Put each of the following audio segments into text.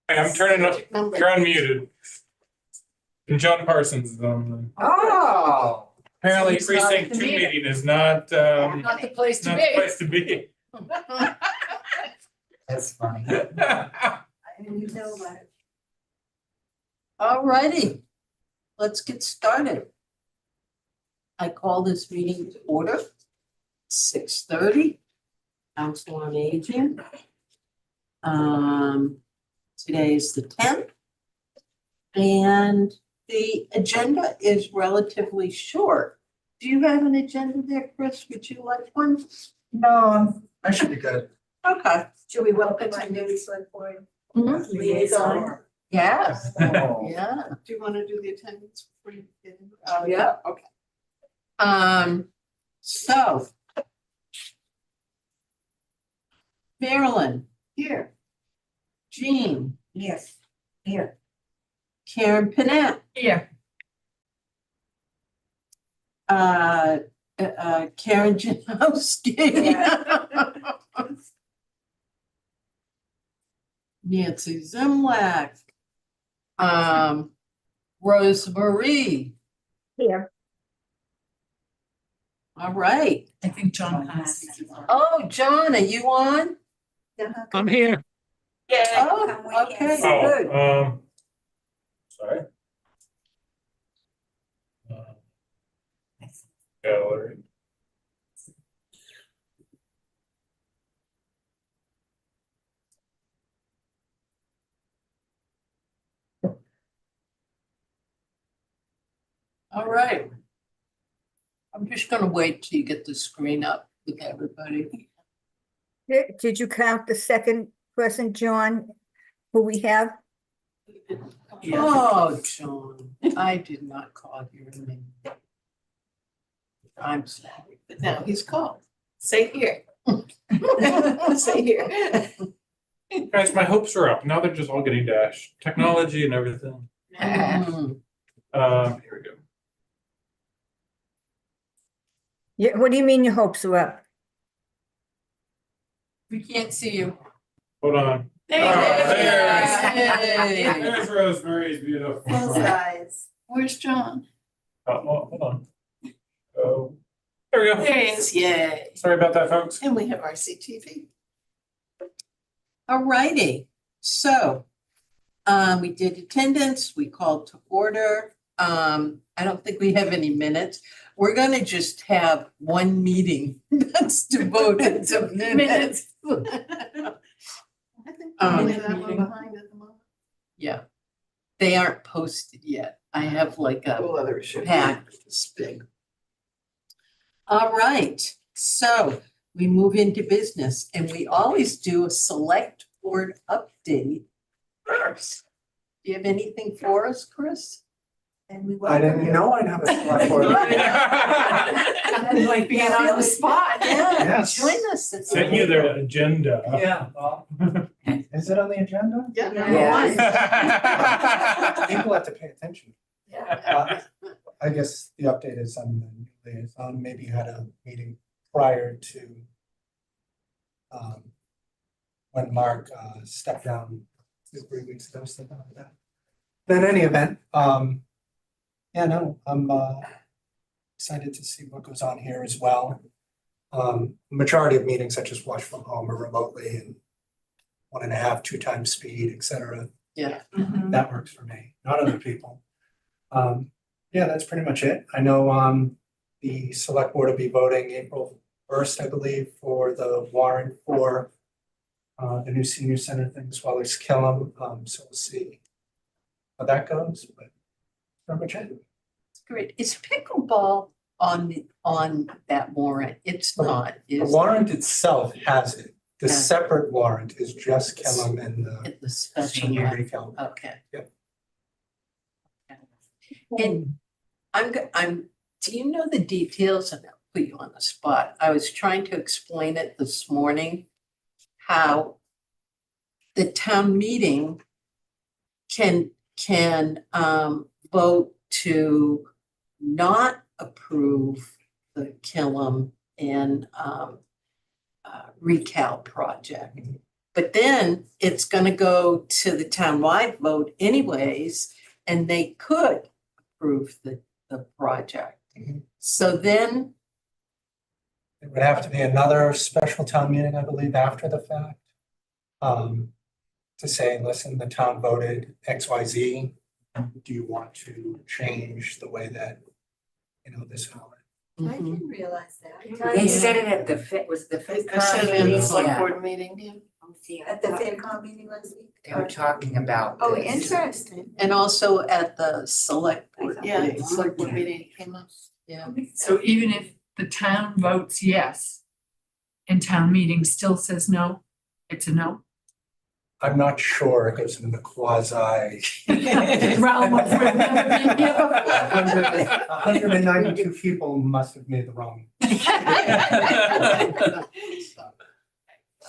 Hey, I'm turning up, you're unmuted. And John Parsons is on. Oh. Apparently It's not precinct the 2 meeting. meeting is not Not the place to the be. place to be. That's funny. I didn't know about it. All righty, let's get started. I call this meeting to order, 6:30, Council on Aging. Today is the 10th. And the agenda is relatively short. Do you have an agenda there, Chris? Would you like one? No, I should be good. Okay. Should we welcome our new select board Mhm. liaison? Yes, Oh. yeah. Do you want to do the attendance before you get in? Yeah, okay. So. Marilyn, Here. Jean, Yes. Here. Karen Panett, Here. Karen Janowski. Nancy Zimlak. Rose Marie. Here. All right. I think John has. Oh, John, are you on? I'm here. Oh, okay, Oh, good. sorry. Gallery. All right. I'm just gonna wait till you get the screen up with everybody. Did you count the second person, John, who we have? Oh, John, I did not call your name. I'm sorry, but now he's called. Say here. Say here. Guys, my hopes are up. Now they're just all getting dashed. Technology and everything. Mm, Here we go. Yeah, what do you mean your hopes are up? We can't see you. Hold on. There Oh, Hey. There's Rosemary's beautiful. Full size. Where's John? Hold on. Oh, there we go. There he is, yay. Sorry about that, folks. And we have our CTV. All righty, so we did attendance, we called to order. I don't think we have any minutes. We're gonna just have one meeting that's devoted to minutes. I think Um, we have that one behind at the moment. Yeah, they aren't posted yet. I have like a Whole other issue. pack this big. All right, so we move into business and we always do a select board update first. Do you have anything for us, Chris? And we I welcome didn't you. know I'd have a select board. Like being on the spot. Yeah, Yes. join us. It's Sent you their agenda. Yeah, well, is it on the agenda? Yeah. People have to pay attention. Yeah. I guess the update is on the liaison. Maybe you had a meeting prior to when Mark stepped down 2-3 weeks ago, something like that. But in any event, yeah, no, I'm excited to see what goes on here as well. Majority of meetings I just watch from home or remotely and 1.5, 2 times speed, et cetera. Yeah. That works for me, not other people. Yeah, that's pretty much it. I know the select board will be voting April 1st, I believe, for the warrant for the new senior center thing as well as Killam. So we'll see how that goes, but pretty much it. Great. Is pickleball on that warrant? It's not, The is warrant itself has it. The Yeah. separate warrant is just Killam and the it the special? senior one? recount. Okay. Yep. And do you know the details? And I'll put you on the spot. I was trying to explain it this morning, how the town meeting can vote to not approve the Killam and recal project. But then it's gonna go to the townwide vote anyways, and they could approve the project. Mhm. So then, It would have to be another special town meeting, I believe, after the fact. To say, listen, the town voted XYZ. Do you want to change the way that, this happened? I mhm, didn't realize that. They said it at the was the I said it in the select Yeah. board meeting, yeah. At the FinCom meeting last week? They were talking about Oh, this. interesting. and also at the select board Yeah, the meeting. select board meeting came up. Yeah, So even if the town votes yes and town meeting still says no, it's a no? I'm not sure, it goes into the quasi. Realm of we've never been here before. 192 people must have made the wrong.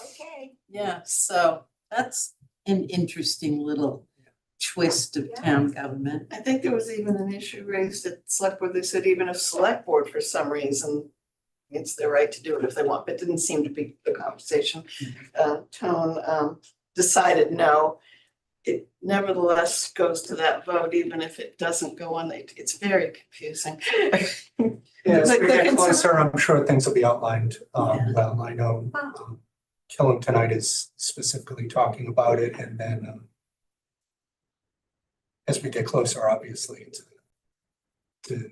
Okay. yeah, so that's an interesting little twist of town government. I think there was even an issue raised at select board. They said even if select board for some reason, it's their right to do it if they want, but it didn't seem to be the conversation. Tone decided no. It nevertheless goes to that vote, even if it doesn't go on. It's very confusing. Yeah, as Like we the get concern- closer, I'm sure things will be outlined. Yeah. Well, I know Killam tonight is specifically talking about it, and then as we get closer, obviously, to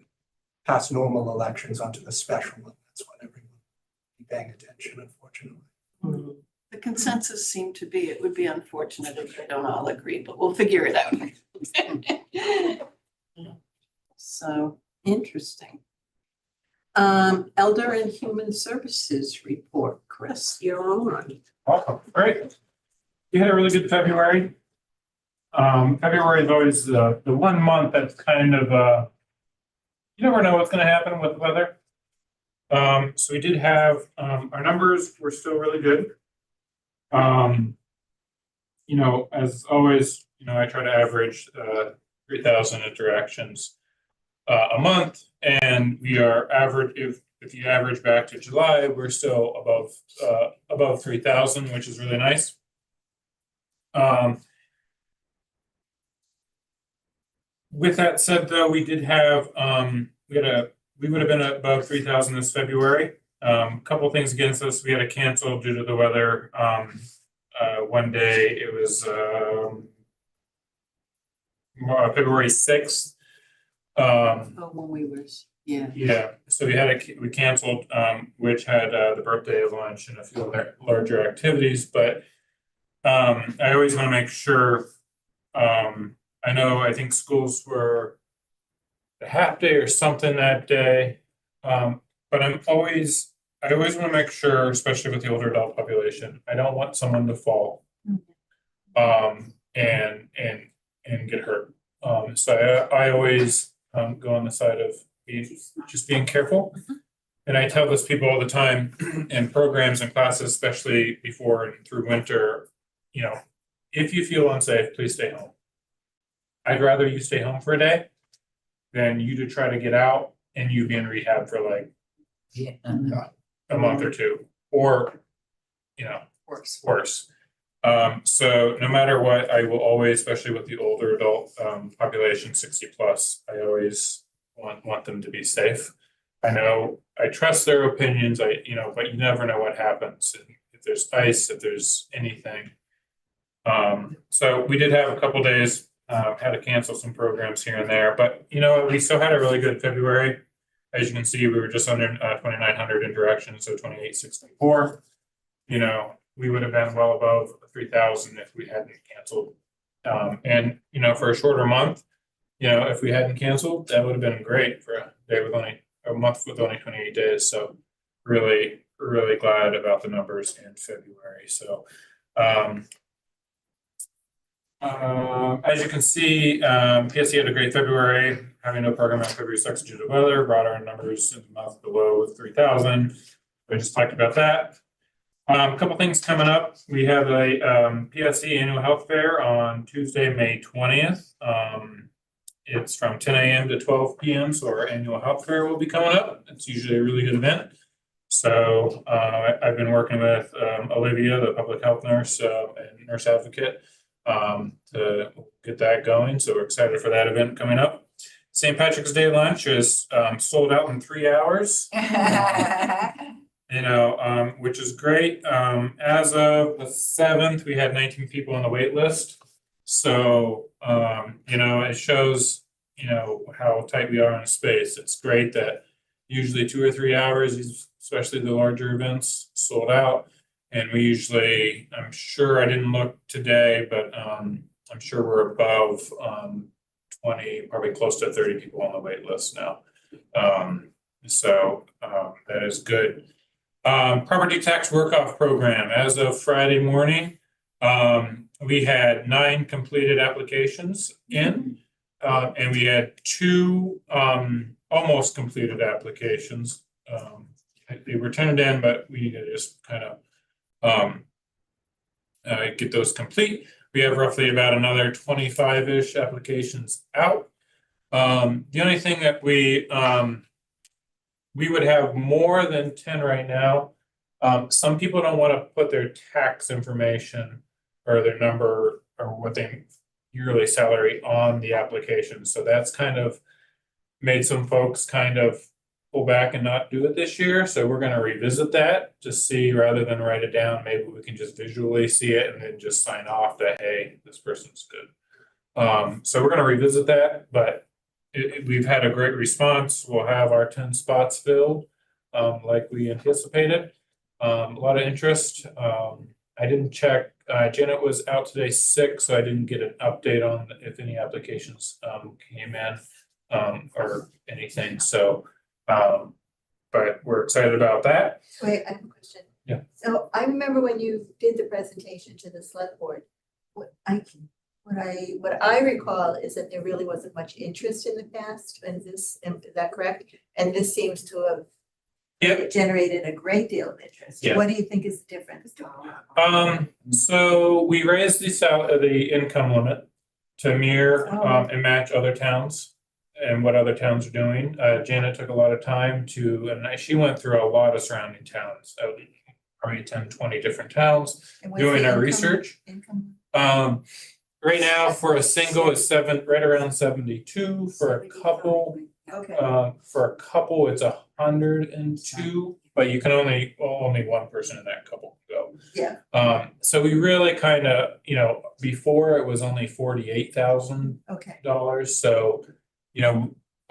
pass normal elections onto the special one, that's when everyone will be paying attention, unfortunately. The consensus seemed to be, it would be unfortunate if they don't all agree, but we'll figure it out. So interesting. Elder and Human Services report, Chris, you're on. Welcome, great. You had a really good February. February is always the one month that's kind of, you never know what's gonna happen with the weather. So we did have, our numbers were still really good. As always, I try to average 3,000 interactions a month, and we are if you average back to July, we're still above 3,000, which is really nice. With that said, though, we did have we would have been above 3,000 this February. A couple things against us. We had to cancel due to the weather. One day it was February 6th. Oh, when we were, yeah. Yeah, so we canceled, which had the birthday lunch and a few other larger activities, but I always want to make sure, I think schools were a half day or something that day. But I always want to make sure, especially with the older adult population, I don't want someone to fall and get hurt. So I always go on the side of being careful. And I tell this people all the time in programs and classes, especially before and through winter, if you feel unsafe, please stay home. I'd rather you stay home for a day than you to try to get out and you be in rehab for like a month or two, or, worse. So no matter what, I will always, especially with the older adult population, 60 plus, I always want them to be safe. I trust their opinions, but you never know what happens. If there's ice, if there's anything. So we did have a couple days, had to cancel some programs here and there, but we still had a really good February. As you can see, we were just under 2,900 interactions, so 2,864. We would have been well above 3,000 if we hadn't canceled. And for a shorter month, if we hadn't canceled, that would have been great for a month with only 28 days. So really, really glad about the numbers in February. So as you can see, PSC had a great February, having no program on February 6th due to weather, brought our numbers in the month below 3,000. We just talked about that. A couple things coming up. We have a PSC annual health fair on Tuesday, May 20th. It's from 10 a.m. to 12 p.m. So our annual health fair will be coming up. It's usually a really good event. So I've been working with Olivia, the public health nurse and nurse advocate, to get that going. So we're excited for that event coming up. St. Patrick's Day lunch is sold out in 3 hours. Which is great. As of the 7th, we had 19 people on the wait list. So, it shows, how tight we are in space. It's great that usually 2 or 3 hours, especially the larger events, sold out. And we usually, I'm sure I didn't look today, but I'm sure we're above 20, probably close to 30 people on the wait list now. That is good. Property tax work-off program, as of Friday morning, we had 9 completed applications in, and we had 2 almost completed applications. They were turned in, but we need to just kind of get those complete. We have roughly about another 25-ish applications out. The only thing that we would have more than 10 right now. Some people don't want to put their tax information or their number or what they yearly salary on the application. So that's kind of made some folks kind of pull back and not do it this year. So we're going to revisit that to see, rather than write it down, maybe we can just visually see it and then just sign off that, hey, this person's good. So we're going to revisit that, but we've had a great response. We'll have our 10 spots filled like we anticipated. A lot of interest. I didn't check. Janet was out today sick, so I didn't get an update on if any applications came in or anything. So, but we're excited about that. Wait, I have a question. Yeah. So I remember when you did the presentation to the select board, what I recall is that there really wasn't much interest in the past, and is that correct? And this seems to have generated a great deal of interest. Yeah. What do you think is the difference? So we raised the income limit to mirror and match other towns and what other towns are doing. Janet took a lot of time and she went through a lot of surrounding towns, probably 10, 20 different towns, And what's doing the our research. income? Right now for a single is right around 72. For a couple, Okay, it's 102, but you can only one person in that couple can go. yeah, So we really kind of, before it was only $48,000. okay. So,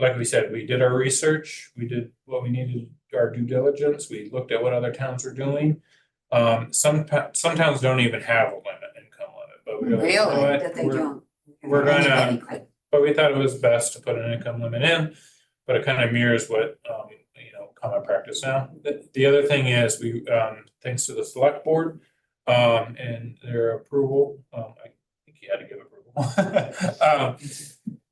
like we said, we did our research, we did what we needed, our due diligence, we looked at what other towns were doing. Some towns don't even have a income limit, but we Really? know what, That they don't. we're gonna- Anybody could. but we thought it was best to put an income limit in, but it kind of mirrors what, common practice now. The other thing is we, thanks to the select board, and their approval, I think you had to give approval.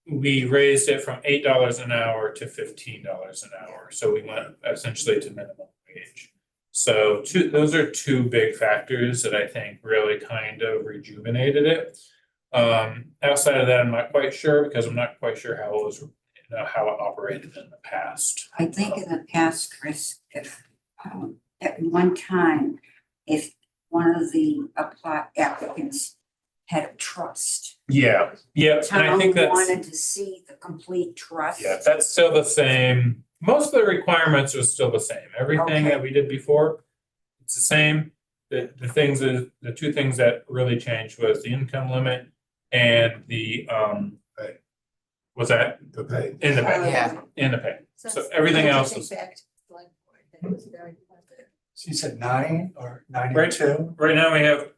We raised it from $8 an hour to $15 an hour. So we went essentially to minimum wage. So those are 2 big factors that I think really kind of rejuvenated it. Outside of that, I'm not quite sure, because I'm not quite sure how it operated in the past. I think in the past, Chris, if at one time, if one of the applicants had a trust, Yeah, and I town think wanted to see the complete trust. that's still the same. Most of the requirements are still the same. Everything Okay. that we did before, it's the same. The 2 things that really changed was the income limit and the what's that? The pay. In the pay. Yeah. In the pay. So everything else is, Back to the select board, that it was very positive. So you said 9 or 9 Right. and 2? right now we have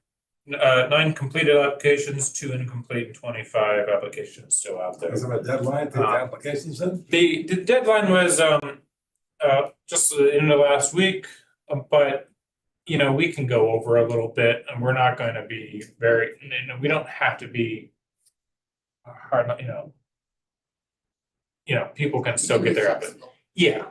9 completed applications, 2 incomplete, and 25 applications still out there. Is there a deadline to the applications in? The deadline was just the end of last week, but we can go over a little bit, and we're not going to be very, we don't have to be hard, people can still get their Flexible. yeah.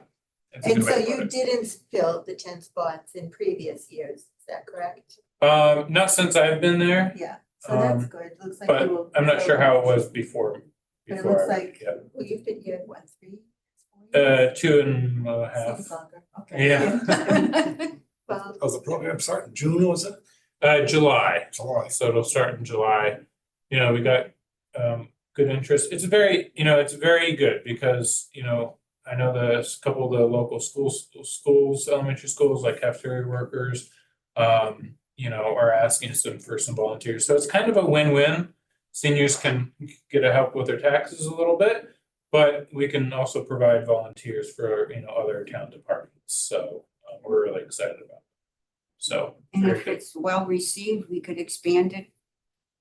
That's a And good so way to put you it. didn't fill the 10 spots in previous years, is that correct? Not since I've been there, Yeah, so that's Um, good, looks like you but will. I'm not sure how it was before. But it looks I- like, yeah. well, you've been here, what, 3, 4 2.5. Yeah. Well, Oh, the program start in June, was it? July. July. So it'll start in July. You know, we got good interest. It's very, it's very good because, I know there's a couple of the local schools, elementary schools, like cafeteria workers, are asking for some volunteers. So it's kind of a win-win. Seniors can get to help with their taxes a little bit, but we can also provide volunteers for, other town departments. So we're really excited about it. So. And very if good. it's well received, we could expand it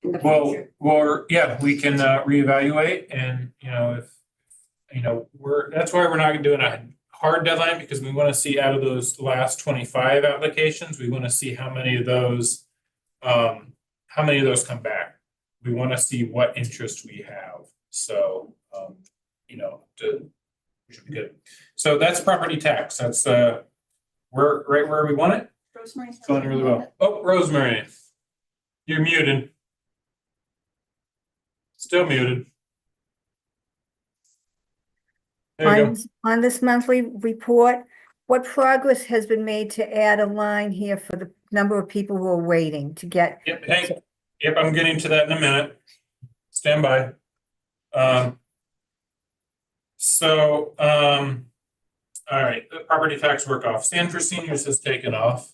in the Well, future. yeah, we can reevaluate and, if, that's why we're not doing a hard deadline because we want to see out of those last 25 applications, we want to see how many of those come back. We want to see what interest we have. So, we should be good. So that's property tax. That's we're right where we want it. Rosemary's Going really well. Oh, Rosemary, you're muted. Still muted. There you go. On this monthly report, what progress has been made to add a line here for the number of people who are waiting to get? Yep, hey, yep, I'm getting to that in a minute. Stand by. All right, the property tax work off. Sand for Seniors has taken off.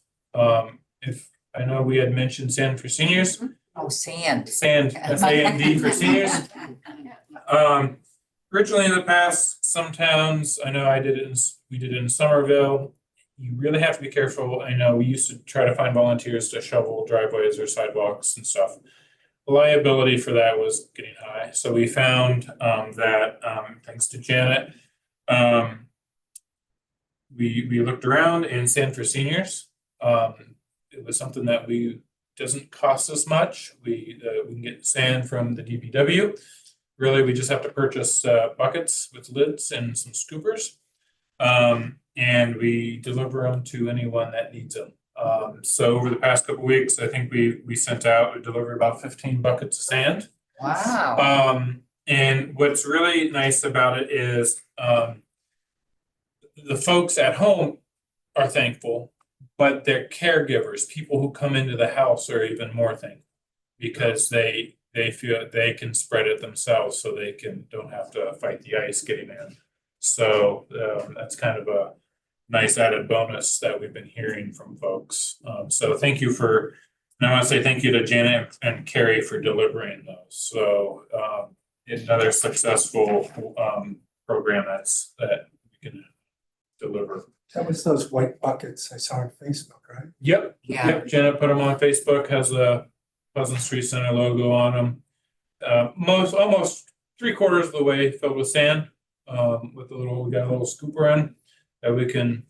If I know we had mentioned Sand for Seniors, Oh, sand. Sand, SAND for seniors. Originally in the past, some towns, I know we did it in Somerville. You really have to be careful. I know we used to try to find volunteers to shovel driveways or sidewalks and stuff. The liability for that was getting high. So we found that thanks to Janet, we looked around and Sand for Seniors. It was something that doesn't cost us much. We can get sand from the DPW. Really, we just have to purchase buckets with lids and some scoopers. And we deliver them to anyone that needs them. So over the past couple of weeks, I think we delivered about 15 buckets of sand. Wow. And what's really nice about it is the folks at home are thankful, but their caregivers, people who come into the house, are even more thankful because they feel they can spread it themselves, so they don't have to fight the ice getting in. So that's kind of a nice added bonus that we've been hearing from folks. So thank you and I want to say thank you to Janet and Carrie for delivering those. So another successful program that we can deliver. That was those white buckets I saw on Facebook, right? Yep. Yeah. Yep. Janet put them on Facebook, has the Pleasant Street Center logo on them. Almost 3/4 of the way filled with sand. We got a little scooper in that we can,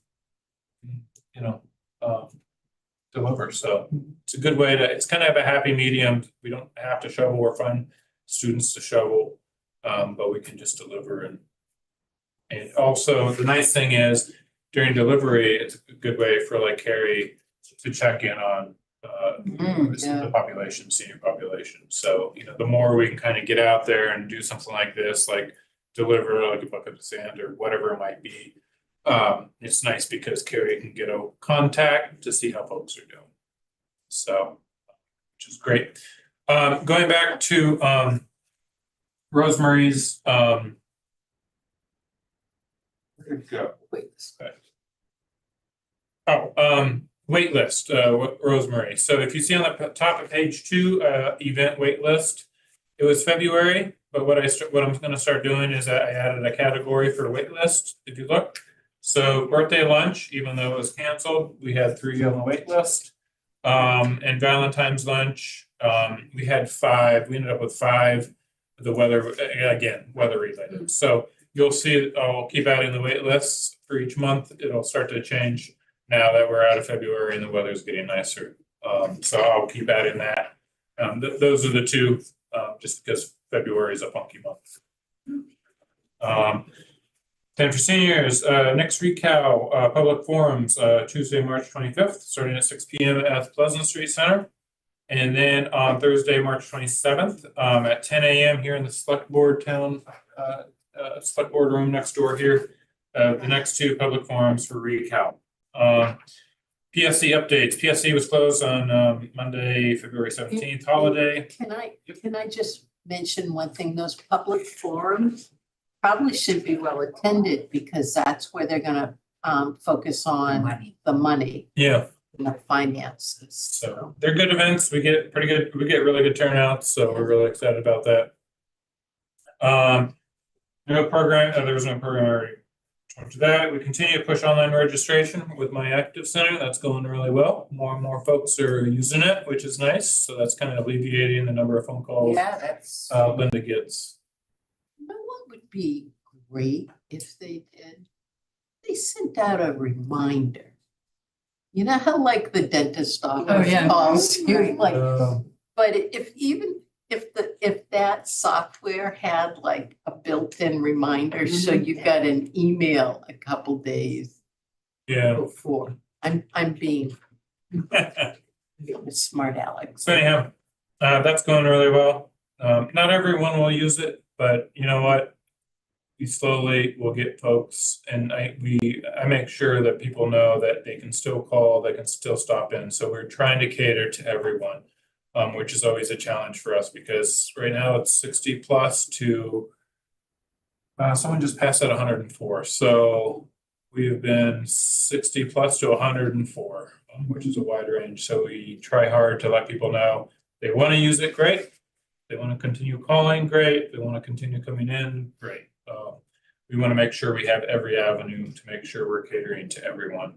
deliver. So it's a good way it's kind of a happy medium. We don't have to shovel or find students to shovel, but we can just deliver. And also the nice thing is during delivery, it's a good way for like Carrie to check in on the population, senior population. So, the more we can kind of get out there and do something like this, like deliver like a bucket of sand or whatever it might be, it's nice because Carrie can get a contact to see how folks are doing. So, which is great. Going back to Rosemary's, where'd it go? Wait list, Rosemary. So if you see on the top of page 2, event wait list, it was February, but what I'm going to start doing is I added a category for wait list. If you look, so birthday lunch, even though it was canceled, we had 3 on the wait list. And Valentine's lunch, we had 5. We ended up with 5. The weather, again, weather related. So you'll see, I'll keep adding the wait lists for each month. It'll start to change now that we're out of February and the weather's getting nicer. So I'll keep adding that. Those are the 2, just because February is a funky month. Then for seniors, next RECAL public forums, Tuesday, March 25th, starting at 6 p.m. at the Pleasant Street Center. And then on Thursday, March 27th, at 10 a.m. here in the select board select board room next door here the next two public forums for recal. PSC updates. PSC was closed on Monday, February 17th, holiday. Can I just mention one thing? Those public forums probably should be well attended because that's where they're gonna focus on the money Yeah, and the finances. so they're good events. We get really good turnouts, so we're really excited about that. No program, there was no program already. After that, we continue to push online registration with My Active Center. That's going really well. More and more folks are using it, which is nice. So that's kind of alleviating the number of phone calls Yeah, that's. Linda gets. You know what would be great if they did? They sent out a reminder. You know how like the dentist office yeah. calls you, like, Uh, but if that software had like a built-in reminder, so you got an email a couple days yeah. before. I'm being a smart Alex. So anyhow, that's going really well. Not everyone will use it, but you know what? We slowly will get folks, and I make sure that people know that they can still call, they can still stop in. So we're trying to cater to everyone, which is always a challenge for us because right now it's 60 plus to someone just passed at 104. So we've been 60 plus to 104, which is a wide range. So we try hard to let people know they want to use it, great. They want to continue calling, great. They want to continue coming in, great. We want to make sure we have every avenue to make sure we're catering to everyone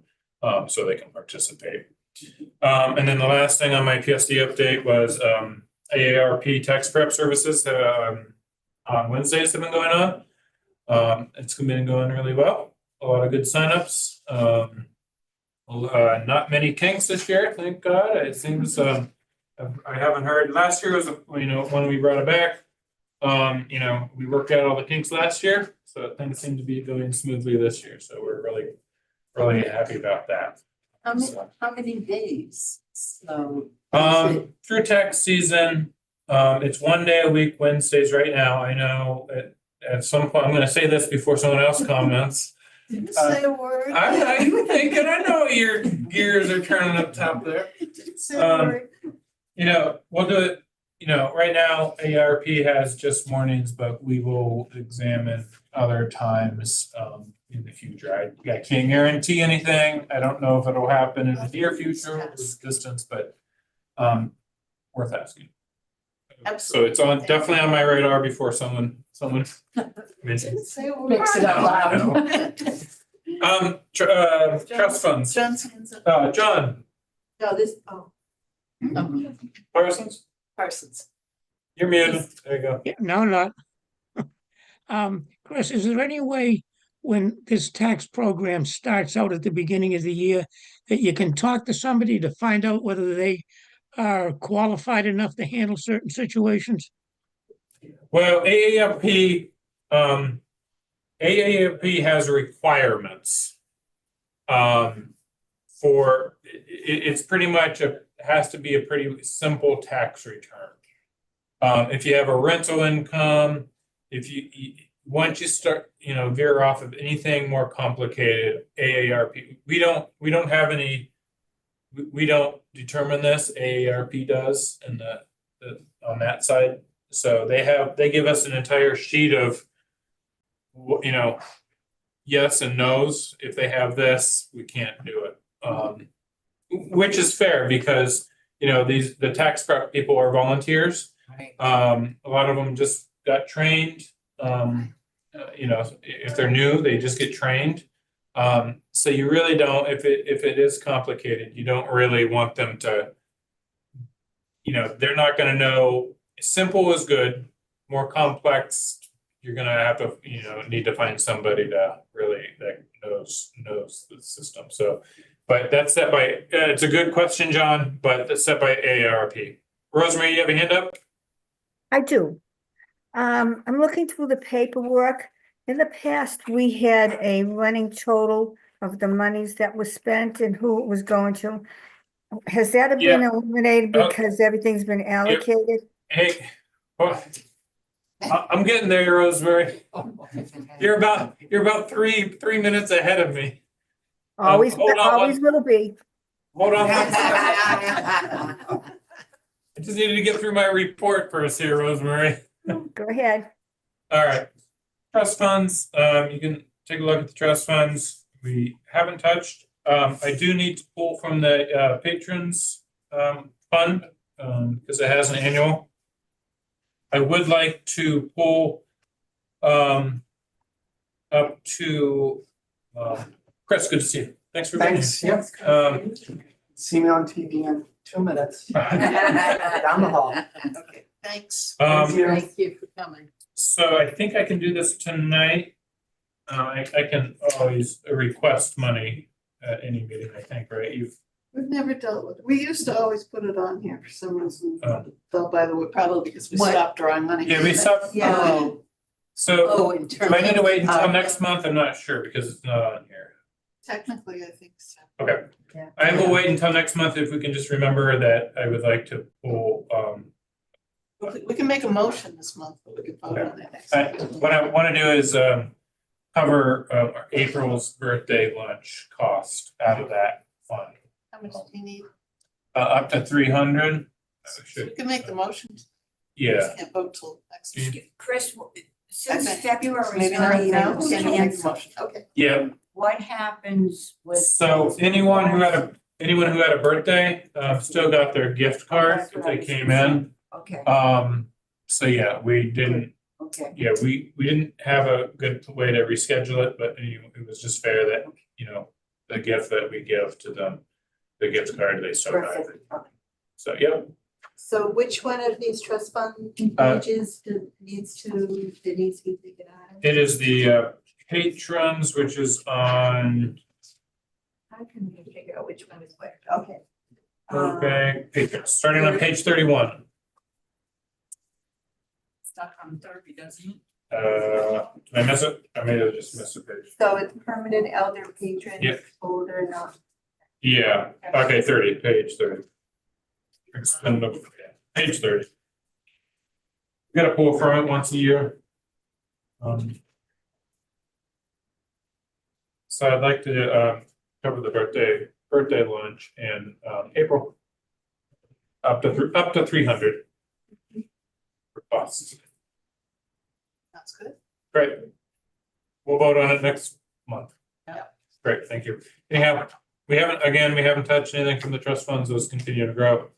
so they can participate. And then the last thing on my PSD update was AARP tax prep services on Wednesdays have been going on. It's been going really well. A lot of good signups. Not many kinks this year, thank God. It seems I haven't heard. Last year was when we brought it back. We worked out all the kinks last year, so things seem to be going smoothly this year. So we're really happy about that. How many days? So. Through tax season, it's one day a week, Wednesdays right now. I know at some point, I'm gonna say this before someone else comments. Didn't say a word. I'm thinking, I know your gears are turning up top there. Didn't say a word. We'll do it, right now ARP has just mornings, but we will examine other times in the future. I can't guarantee anything. I don't know if it'll happen in the near future or distance, but worth asking. So it's definitely on my radar before someone. Didn't say a word. Mix it up loud. Trust funds. John's hands up. John Parsons, Parsons. you're muted. There you go. Yeah, no, not. Chris, is there any way when this tax program starts out at the beginning of the year that you can talk to somebody to find out whether they are qualified enough to handle certain situations? Well, AARP has requirements. It's pretty much has to be a pretty simple tax return. If you have a rental income, once you start, veer off of anything more complicated, AARP, we don't have any, we don't determine this, AARP does, and on that side. So they give us an entire sheet of, yes and no's. If they have this, we can't do it. Which is fair because, the tax prep people are volunteers. Right. A lot of them just got trained. If they're new, they just get trained. So you really don't, if it is complicated, you don't really want them to, they're not going to know. Simple is good. More complex, you're going to have to, need to find somebody that knows the system. So, but that's set by, it's a good question, John, but that's set by AARP. Rosemary, you have a hand up? I do. I'm looking through the paperwork. In the past, we had a running total of the monies that was spent and who it was going to. Has that been eliminated because everything's been allocated? Hey, I'm getting there, Rosemary. You're about three minutes ahead of me. Always, hold on always will be. Hold on. I just needed to get through my report first here, Rosemary. Go ahead. All right. Trust funds, you can take a look at the trust funds. We haven't touched. I do need to pull from the patrons fund because it has an annual. I would like to pull up to Chris, good to see you. Thanks for being here. Thanks, yep. See me on TV in 2 minutes. Down the hall. Okay, thanks. Thank you. Thank you for coming. So I think I can do this tonight. I can always request money at any meeting, I think, right? We've never dealt with it. We used to always put it on here for some reason. Oh. Though, by the way, probably because we What? stopped drawing money. Yeah, we stopped. Yeah. So Oh, in terms do I need to wait until of- next month? I'm not sure because it's not on here. Technically, I think so. Okay. Yeah. I will wait until next month if we can just remember that I would like to pull, We can make a motion this month, but we can vote on it next. what I want to do is cover April's birthday lunch cost out of that fund. How much do you need? Up to 300. We can make the motion. Yeah. Just can't vote till next Yeah. week. Chris, since Okay. February Maybe is not not now, even can you make the canceled, motion? Okay. Yeah. what happens with? So anyone who had a birthday still got their gift card if they came in. Okay, So yeah, we didn't. okay. Yeah, we didn't have a good way to reschedule it, but it was just fair that, the gift that we give to them, the gift card, they still got it. Perfect. Okay. So, yeah, So which one of these trust fund pages needs to be taken out of? it is the patrons, which is on, How can we figure out which one is where? Okay. okay, patrons, starting on page 31. Stuck on Derby, doesn't it? Did I miss it? I may have just missed a page. So it's permanent elder patron Yep. folder, not. Yeah, okay, page 30. Page 30. We gotta pull from it once a year. So I'd like to cover the birthday lunch in April. Up to 300 for costs. That's good. Great. We'll vote on it next month. Yeah. Great, thank you. Anyhow, we haven't touched anything from the trust funds. Those continue to grow.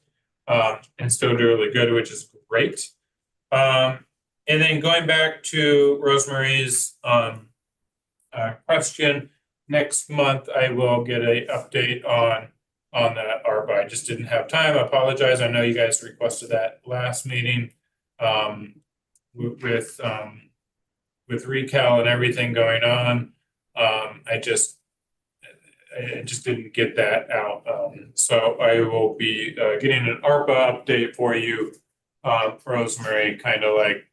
And still do really good, which is great. And then going back to Rosemary's question, next month I will get an update on that ARPA. I just didn't have time. I apologize. I know you guys requested that last meeting. With recal and everything going on, I just didn't get that out. So I will be getting an ARPA update for you, Rosemary, kind of like,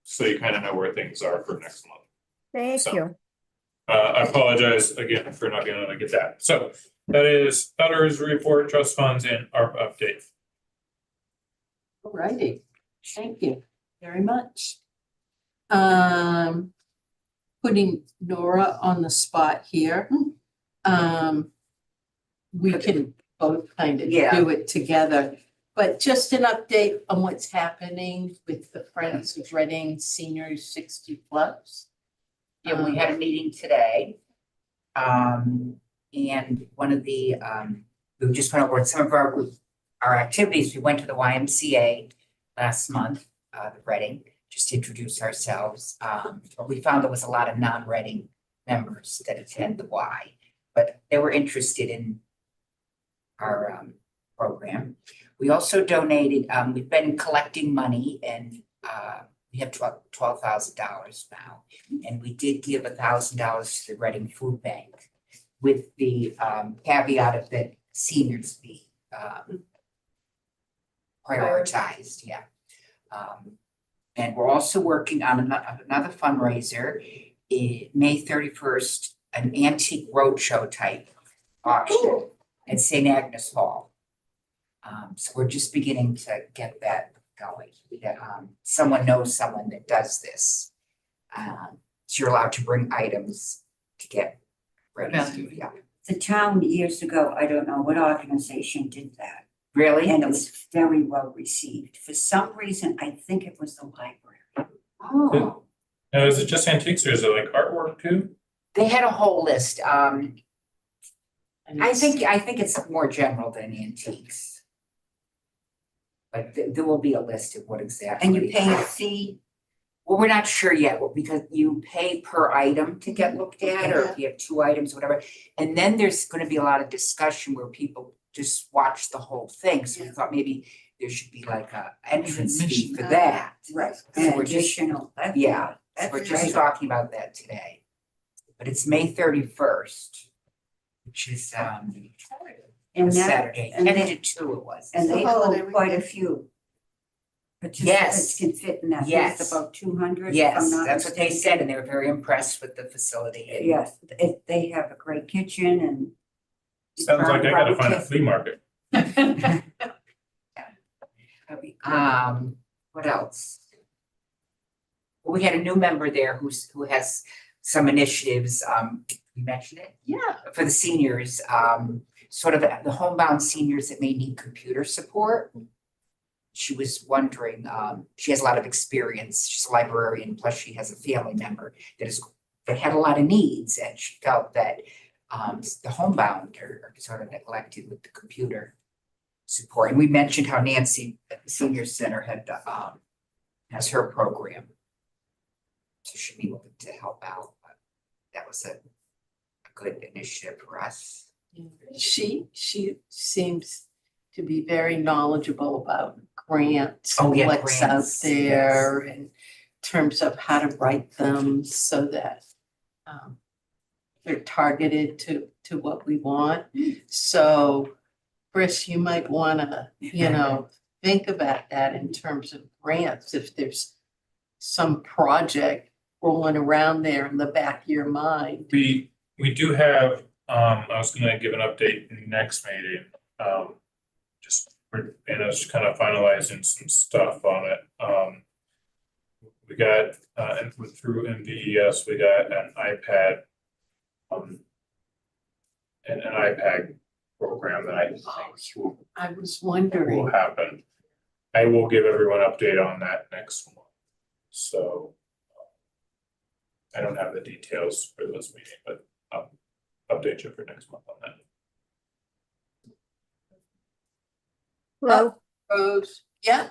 so you kind of know where things are for next month. Thank So, you. I apologize again for not being able to get that. So that is Federer's report, trust funds, and ARPA update. All righty, thank you very much. Putting Nora on the spot here. We can both kind of Yeah. do it together, but just an update on what's happening with the Friends of Reading Seniors 60+. Yeah, we had a meeting today. And one of the, we just went over some of our activities. We went to the YMCA last month, the Reading, just to introduce ourselves. But we found there was a lot of non-Reading members that attend the Y, but they were interested in our program. We also donated, we've been collecting money and we have $12,000 now. And we did give $1,000 to the Reading Food Bank with the caveat of that seniors be prioritized, yeah. And we're also working on another fundraiser, May 31st, an antique roadshow type auction at St. Agnes Hall. So we're just beginning to get that going. Someone knows someone that does this. So you're allowed to bring items to get ready. Value. Yeah, The town years ago, I don't know what organization did that, really? and it was very well received. For some reason, I think it was the library. Oh, Now, is it just antiques or is it like artwork too? they had a whole list. And I it's- think it's more general than antiques. But there will be a list of what exactly. And you pay a fee, Well, we're not sure yet, because you pay per item to get looked at, or if you have 2 items, whatever. And then there's gonna be a lot of discussion where people just watch the whole thing, so we thought maybe there should be like a entrance fee Admission. for that. right, So an we're just- additional. Yeah, so That's we're just great. talking about that today. But it's May 31st, which is And that, Saturday, and 10 they- to 2 it was. and they The holiday hold quite a weekend. few. Yes. Participants can fit in that, booth, Yes. about 200, if I'm Yes, not that's what they mistaken. said, and they were very impressed with the facility. and- Yes, they have a great kitchen and. Sounds like I gotta find a barbecue. flea market. What else? We had a new member there who has some initiatives, you mentioned it? Yeah, For the seniors, sort of the homebound seniors that may need computer support. She was wondering, she has a lot of experience, she's a librarian, plus she has a family member that had a lot of needs, and she felt that the homebound are sort of neglected with the computer support. And we mentioned how Nancy at the senior center has her program. So she'd be looking to help out, but that was a good initiative for us. she seems to be very knowledgeable about grants. Oh, yeah, what's grants, out there in terms of how to write them so that they're targeted to what we want. So Chris, you might wanna, think about that in terms of grants, if there's some project rolling around there in the back of your mind. We do have, I was gonna give an update in next meeting, I was kind of finalizing some stuff on it. We got, and through MVES, we got an iPad, an iPad program that I think I was will wondering, happen. I will give everyone an update on that next month. So I don't have the details for this meeting, but I'll update you for next month on that. Hello, Rose, yeah,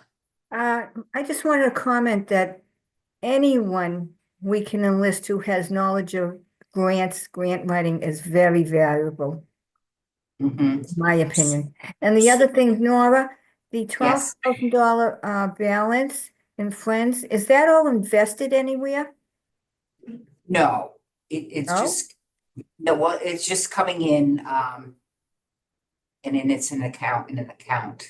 I just wanted to comment that anyone we can enlist who has knowledge of grants, grant writing is very valuable, in my opinion. And the other thing, Nora, the $12,000 balance in Friends, is that all invested anywhere? No, it's No? just, no, well, it's just coming in, and then it's in an account.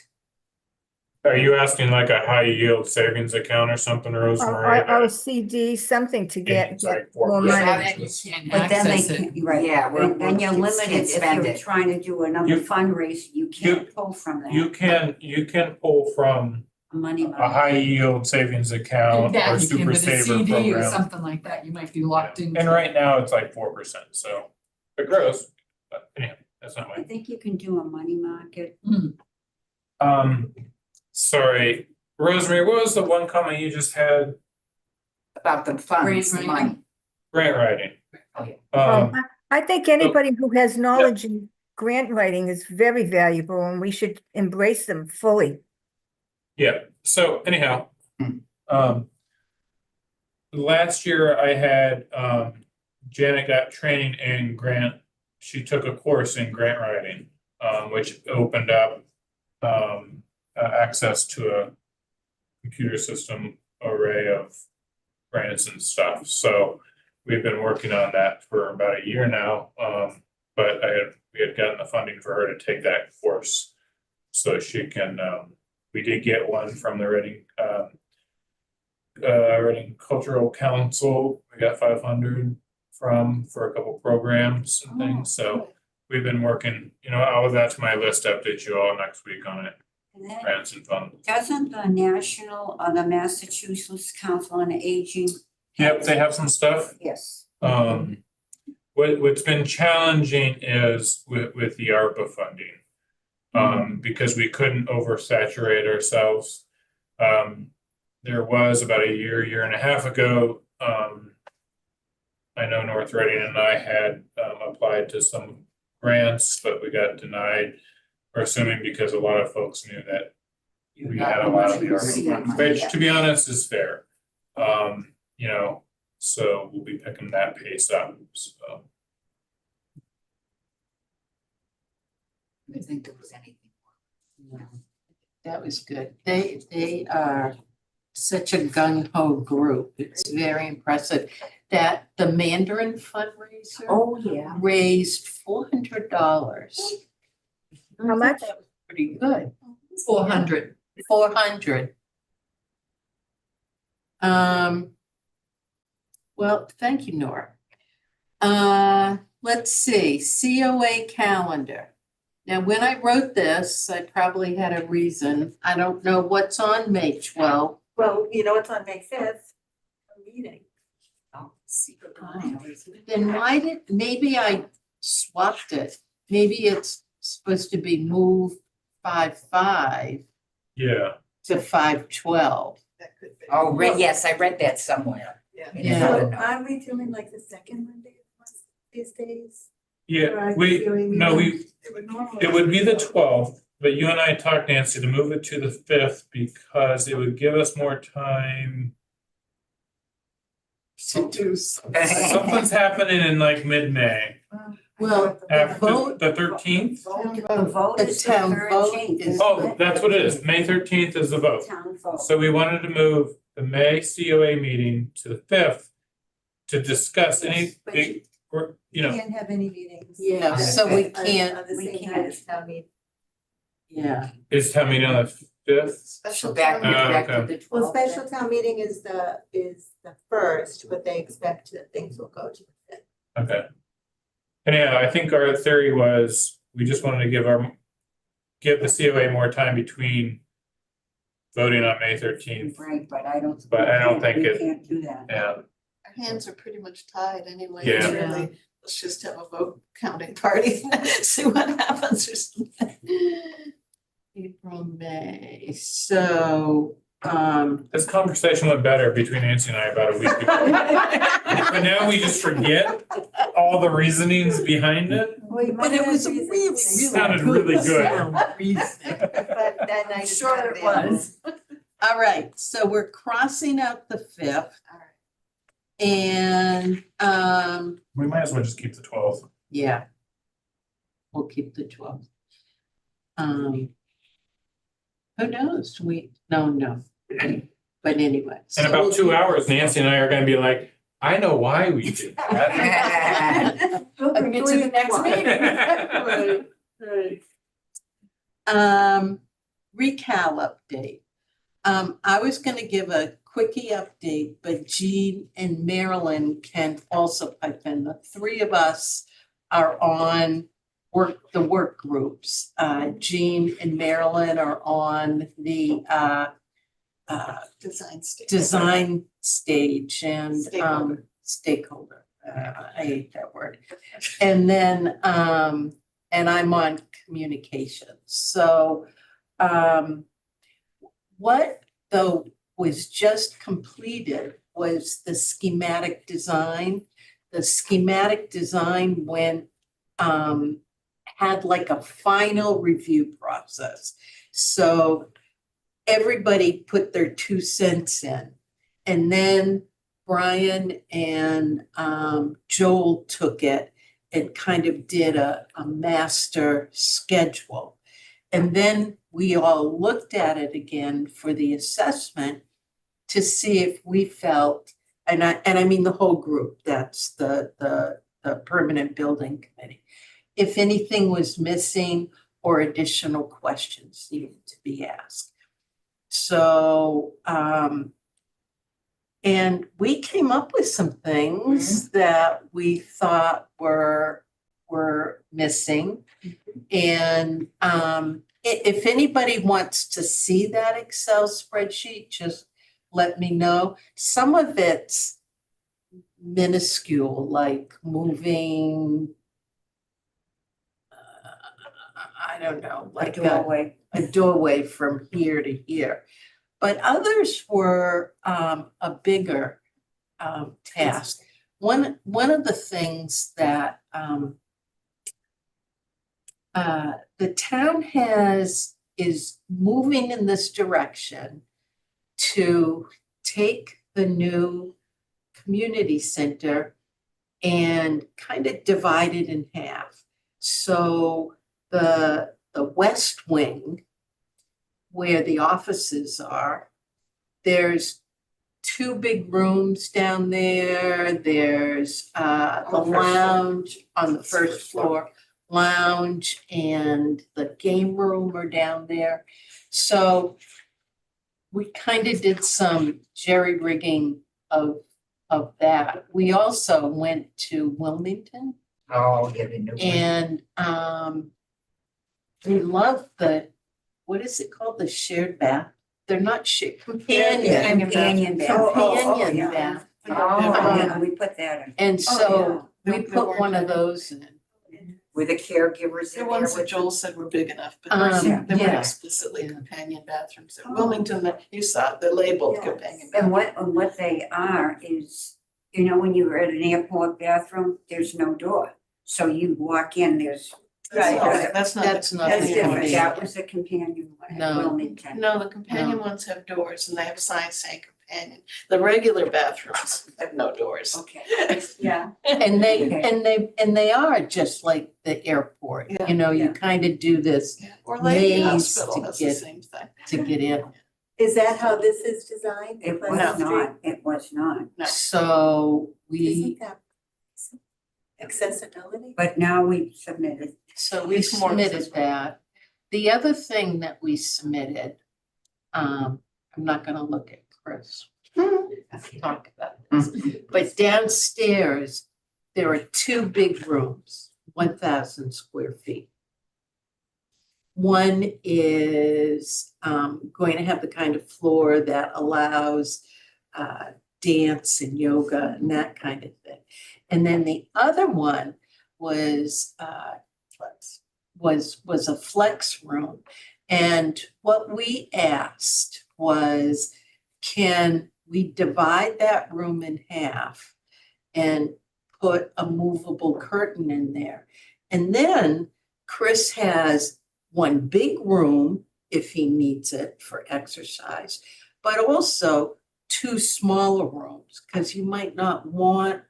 Are you asking like a high yield savings account or something, Rosemary? Or CD, something to get It's like more 4%. money. Then you can't But then they access it. can't, right, Yeah, and then you're kids limited can't if spend you're it. trying to do another You- fundraiser, you can't pull from that. You can pull from Money. a high yield savings account That or you can, super but a saver CD or program. something like that, you might be locked into. And right now it's like 4%, so it grows, but anyhow, that's not I my. think you can do a money market. Sorry, Rosemary, what was the one comment you just had? About the funds, the Grant money. writing. Grant writing. Oh, yeah. Well, I think anybody who has knowledge in grant writing is very valuable and we should embrace them fully. Yeah, so anyhow, last year I had, Janet got training in grant, she took a course in grant writing, which opened up, access to a computer system array of grants and stuff, so we've been working on that for about a year now, but we had gotten the funding for her to take that course. So she can, we did get one from the Reading Cultural Council, we got 500 for a couple programs and things, so we've been working, I'll add that to my list, update you all next week on it. And then grants and funds. doesn't the national, the Massachusetts Council on Aging? Yep, they have some stuff. Yes. What's been challenging is with the ARPA funding. Because we couldn't oversaturate ourselves. There was about a year and a half ago, I know North Reading and I had applied to some grants, but we got denied. We're assuming because a lot of folks knew that we had a lot of the ARPA, which to be honest is fair. You know, so we'll be picking that pace up, so. I didn't think there was anything. No, that was good. They are such a gung ho group. It's very impressive that the Mandarin fundraiser Oh, yeah. raised $400. How much? That was pretty good. 400. 400. Well, thank you, Nora. Let's see, COA calendar. Now, when I wrote this, I probably had a reason. I don't know what's on May 12th. Well, you know, it's on May 5th, a meeting. Oh, secret. Then why maybe I swapped it. Maybe it's supposed to be moved 5/5 Yeah, to 5/12. That could be. Oh, yes, I read that somewhere. Yeah. in Yeah. another So note. aren't we doing like the second Monday of the month these days? yeah, Right, we, doing no, we, It would normally. it would be the 12th, but you and I talked, Nancy, to move it to the 5th because it would give us more time. To do something. Something's happening in like mid-May, Well, after vote- the 13th. The vote The is the town vote 13th. is- Oh, that's what it is, May 13th is the vote. Town vote. So we wanted to move the May COA meeting to the 5th to discuss any But big, or, you know, Can't have any meetings. Yeah, so we on- can't, On the we same can't. night as town meeting. yeah. is town meeting on the 5th? Special So back- town meeting. Back to okay. the Well, 12th. special town meeting is the first, but they expect that things will go to the 5th. Okay. And yeah, I think our theory was, we just wanted to give the COA more time between voting on May 13th. Right, but I don't. But I don't think we it- can't do that. Yeah, Our hands are pretty much tied anyway. Yeah. It's really, let's just have a vote counting party, see what happens or something. April, May, so, this conversation went better between Nancy and I about a week ago. But now we just forget all the reasonings behind it. Well, you might but it have was reasons really, to think Sounded really really good. good. sound reasoning. But that night is Sure not it available. was. All right, so we're crossing out the 5th. And, We might as well just keep the 12th. yeah. We'll keep the 12th. Who knows? No. But anyway. In so about we'll 2 do- hours, Nancy and I are gonna be like, I know why we did that. I'll get to the next meeting. Right. Recal update. I was gonna give a quickie update, but Jean and Marilyn can also pipe in. The three of us are on the work groups. Jean and Marilyn are on the Design stage. design stage and Stakeholder. stakeholder. I hate that word. And then and I'm on communications. So what though was just completed was the schematic design. The schematic design went had like a final review process. So everybody put their 2 cents in. And then Brian and Joel took it and kind of did a master schedule. And then we all looked at it again for the assessment to see if we felt, and I mean the whole group, that's the permanent building committee, if anything was missing or additional questions needed to be asked. So, and we came up with some things that we thought were were missing. And if anybody wants to see that Excel spreadsheet, just let me know. Some of it's minuscule, like moving, I don't know, like a doorway from here to here. But others were a bigger task. One of the things that the town is moving in this direction to take the new community center and kind of divide it in half. So the west wing, where the offices are, there's 2 big rooms down there. There's the lounge on the first floor, lounge, and the game room are down there. So we kind of did some jerry-rigging of that. We also went to Wilmington, Oh, yeah, the new one. and we love what is it called? The shared bath? They're not shared, companion. Companion bath. Companion yeah. bath. Yeah, we put that in. And so Yeah. we put one of those in. With the caregivers The in there ones that with Joel said were big enough, but they yeah. weren't explicitly Yeah. companion bathrooms. At Oh. Wilmington, you saw it, they're labeled Yes. companion And bathrooms. what they are is, you know, when you're at an airport bathroom, there's no door. So you walk in, there's. Right, That's that's not. That's not That's the different. companion. That was a companion one No. at Wilmington. No, the companion ones have doors and they have signs saying companion. The regular bathrooms have no doors. Okay, yeah. And Okay. they are just like the airport, Yeah. you know, you Yeah. kind of do this Or Lady Maze Hospital to has the get- same thing. to get in. Is that how this is designed? It was Pleasant Street? not, it was not. No. So Isn't that accessibility? But now we've submitted. So we It's more submitted accessible. that. The other thing that we submitted, I'm not gonna look at Chris. Talk about this. But downstairs, there are 2 big rooms, 1,000 square feet. One is going to have the kind of floor that allows dance and yoga and that kind of thing. And then the other one was a flex room. And what we asked was, can we divide that room in half and put a movable curtain in there? And then Chris has one big room if he needs it for exercise, but also 2 smaller rooms, because you might not want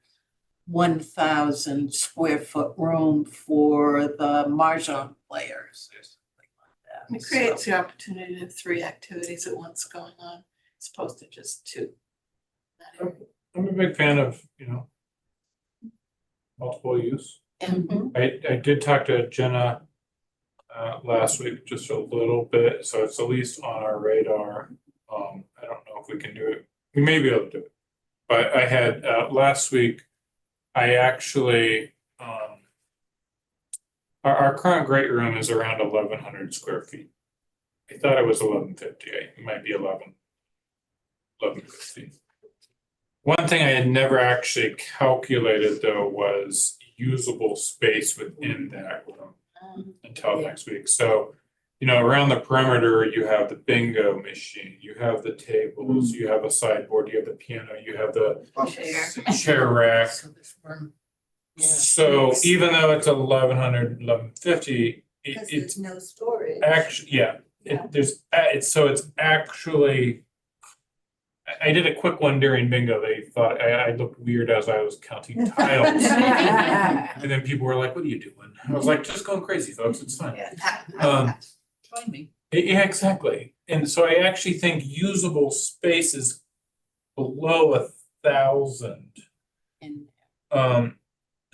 1,000 square foot room for the mahjong players or something like that. It creates the opportunity to have 3 activities at once going on, as opposed to just 2. I'm a big fan of, multiple use. Mhm. I did talk to Jenna last week, just a little bit, so it's at least on our radar. I don't know if we can do it. We may be able to do it. But I had, last week, I actually, our current great room is around 1,100 square feet. I thought it was 1,150, it might be 1,150. One thing I had never actually calculated though was usable space within that room until next week. So, around the perimeter, you have the bingo machine, you have the tables, you have a sideboard, you have the piano, you have the chair rack. So this room, So even though it's 1,100, 1,150, Because it's there's no storage. actually, yeah, Yeah. it's actually. I did a quick one during bingo. They thought I looked weird as I was counting tiles. And then people were like, "What are you doing?" I was like, "Just going crazy, folks. It's fine." join me. Yeah, exactly. And so I actually think usable space is below 1,000. And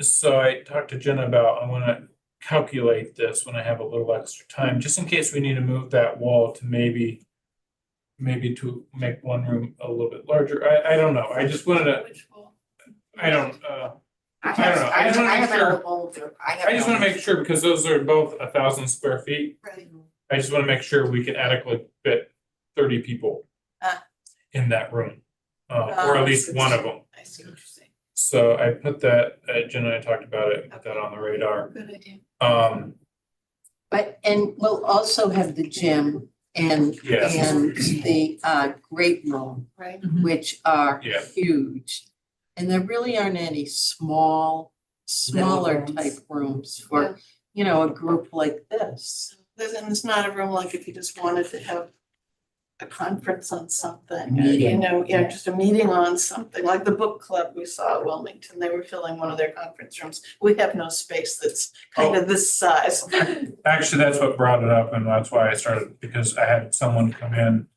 So I talked to Jenna about, I wanna calculate this when I have a little extra time, just in case we need to move that wall to maybe to make one room a little bit larger. I don't know. I just wanted to, Which wall? I don't, I I don't know, I just wanna make sure, an older, I just wanna make sure, because those are both 1,000 square feet, Right. I just wanna make sure we can adequately fit 30 people Ah. in that room, or at least one of them. I see what you're saying. So I put that, Jen and I talked about it, put that on the radar. Good idea. And we'll also have the gym and, Yes. and the, great room, Right. which are Yeah. huge. And there really aren't any smaller rooms. type rooms Yeah. for, you know, a group like this. And it's not a room like if you just wanted to have a conference on something, Meeting. yeah, just a meeting on something, like the book club we saw at Wilmington, they were filling one of their conference rooms. We have no space that's kind of this size. Actually, that's what brought it up, and that's why I started, because I had someone come in.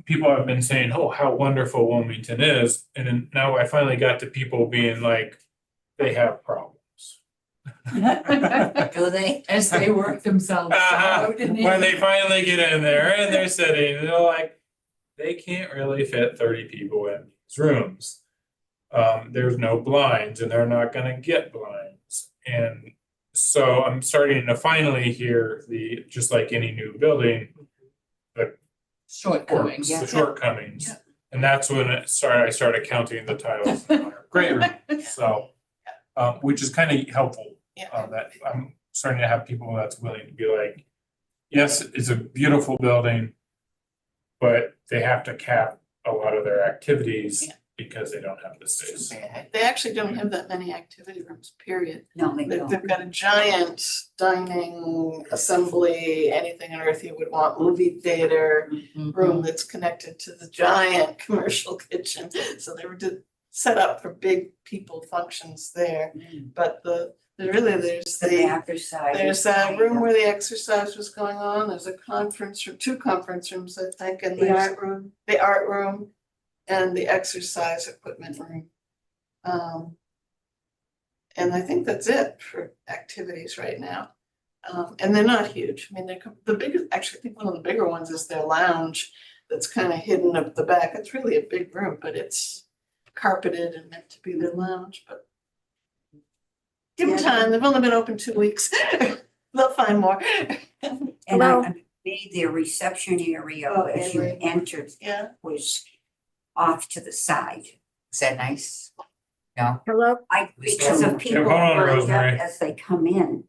People have been saying, oh, how wonderful Wilmington is, and then now I finally got to people being like, they have problems. Do they? As they work themselves out and When they finally get in there and they're sitting, they're like, they can't really fit 30 people in these rooms. There's no blinds and they're not gonna get blinds. And so I'm starting to finally hear just like any new building, shortcomings. the shortcomings. Yeah. And that's when I started counting the tiles in our great room, so, which is kind of helpful. Yeah. That I'm starting to have people that's willing to be like, yes, it's a beautiful building, but they have to cap a lot of their activities Yeah. because they don't have the space. They actually don't have that many activity rooms, period. No, they They've don't. got a giant dining assembly, anything on earth you would want, movie theater room that's connected to the giant commercial kitchen. So they were set up for big people functions there. But there's The the, back or side. there's a room where the exercise was going on, there's a conference room, 2 conference rooms, I think, and The there's art room. the art room and the exercise equipment room. And I think that's it for activities right now. And they're not huge. I mean, the biggest, actually, I think one of the bigger ones is their lounge that's kind of hidden up the back. It's really a big room, but it's carpeted and meant to be their lounge, but give them time. They've only been open 2 weeks. They'll find more. And Hello? I made their reception area Oh, as you Henry. entered Yeah. was off to the side. Is that nice? No? Hello? Because of people hold on, lined up Rosemary. as they come in.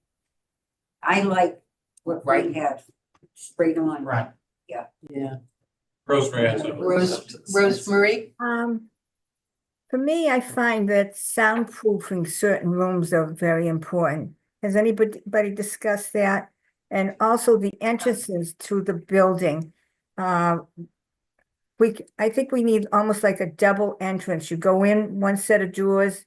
I like what we have straight on. Right. Yeah. Rosemary has a. Rosemary? For me, I find that soundproofing certain rooms are very important. Has anybody discussed that? And also the entrances to the building. I think we need almost like a double entrance. You go in one set of doors.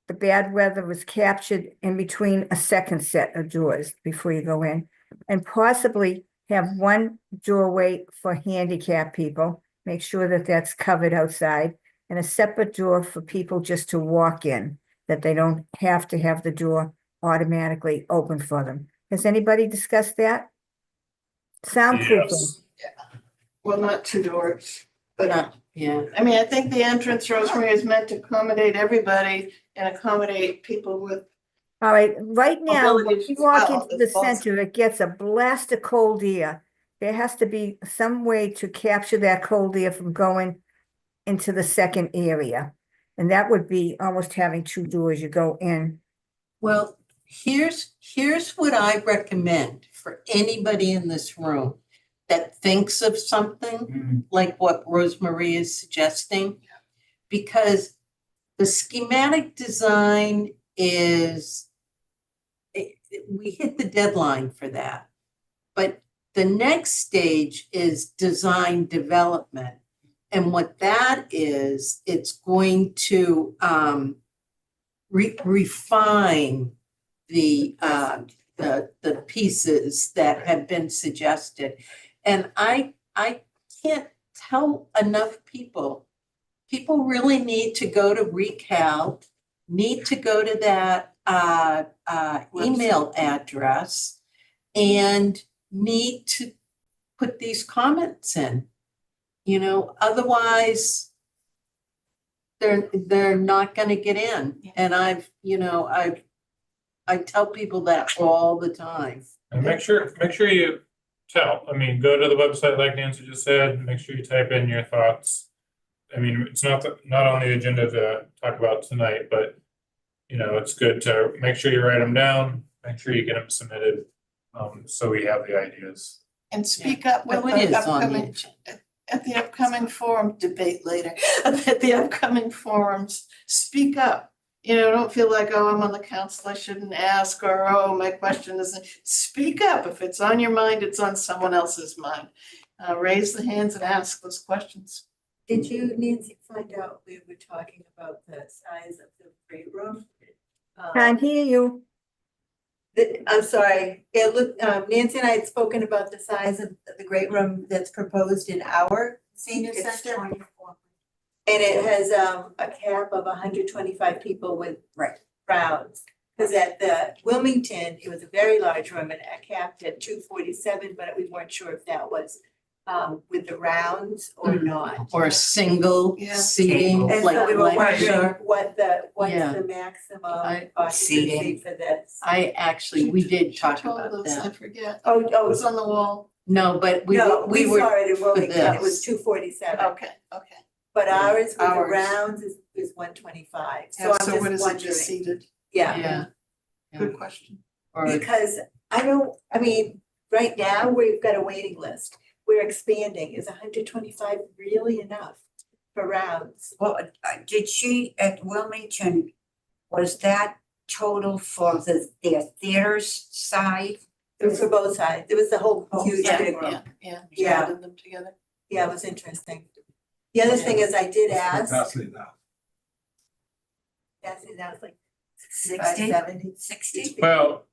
The bad weather was captured in between a second set of doors before you go in. And possibly have one doorway for handicapped people, make sure that that's covered outside. And a separate door for people just to walk in, that they don't have to have the door automatically open for them. Has anybody discussed that? Soundproofing. Yes. Well, not 2 doors, but Yeah. I mean, I think the entrance, Rosemary, is meant to accommodate everybody and accommodate people with, All right, right now, when Abilities you as walk well, into the as well. center, it gets a blast of cold air. There has to be some way to capture that cold air from going into the second area. And that would be almost having 2 doors. You go in. Well, here's what I recommend for anybody in this room that thinks of something like what Rosemary is suggesting. Because the schematic design is, we hit the deadline for that. But the next stage is design development. And what that is, it's going to refine the pieces that have been suggested. And I can't tell enough people really need to go to ReCal, need to go to that email address and need to put these comments in. You know, otherwise they're not gonna get in. And I tell people that all the time. And make sure you tell, I mean, go to the website like Nancy just said, make sure you type in your thoughts. I mean, it's not on the agenda to talk about tonight, but it's good to make sure you write them down, make sure you get them submitted, so we have the ideas. And speak up Well, at it the is on the upcoming, at the upcoming forum debate later, at the upcoming forums, speak up. Don't feel like, oh, I'm on the council, I shouldn't ask, or, oh, my question isn't, speak up. If it's on your mind, it's on someone else's mind. Raise the hands and ask those questions. Did you, Nancy, find out, we were talking about the size of the great room? Can't hear you. I'm sorry, Nancy and I had spoken about the size of the great room that's proposed in our senior It's center. 24. And it has a cap of 125 people with Right. crowds. Because at the Wilmington, it was a very large room and it capped at 247, but we weren't sure if that was with the rounds or not. Or single Yeah. seating, And like so we were wondering lecture. what's Yeah. the maximum I- occupancy Seating. for this? We did She talk told about us, I that. forget. Oh, It was on the wall. No, but we no, we were, saw it in Wilmington, it this. was 247. Okay. But ours with the Ours. rounds is 125. So Yeah, I'm so what just is it, just wondering, seated? yeah. Good question. Or, because right now, we've got a waiting list. We're expanding. Is 125 really enough for rounds? Well, did she at Wilmington, was that total for their theaters side? It was for both sides. It was the whole huge Yeah, big room. yeah. Yeah. Added them together. Yeah, it was interesting. The other thing is I did ask, Capacity now. that was like 60? 70. 60? Well,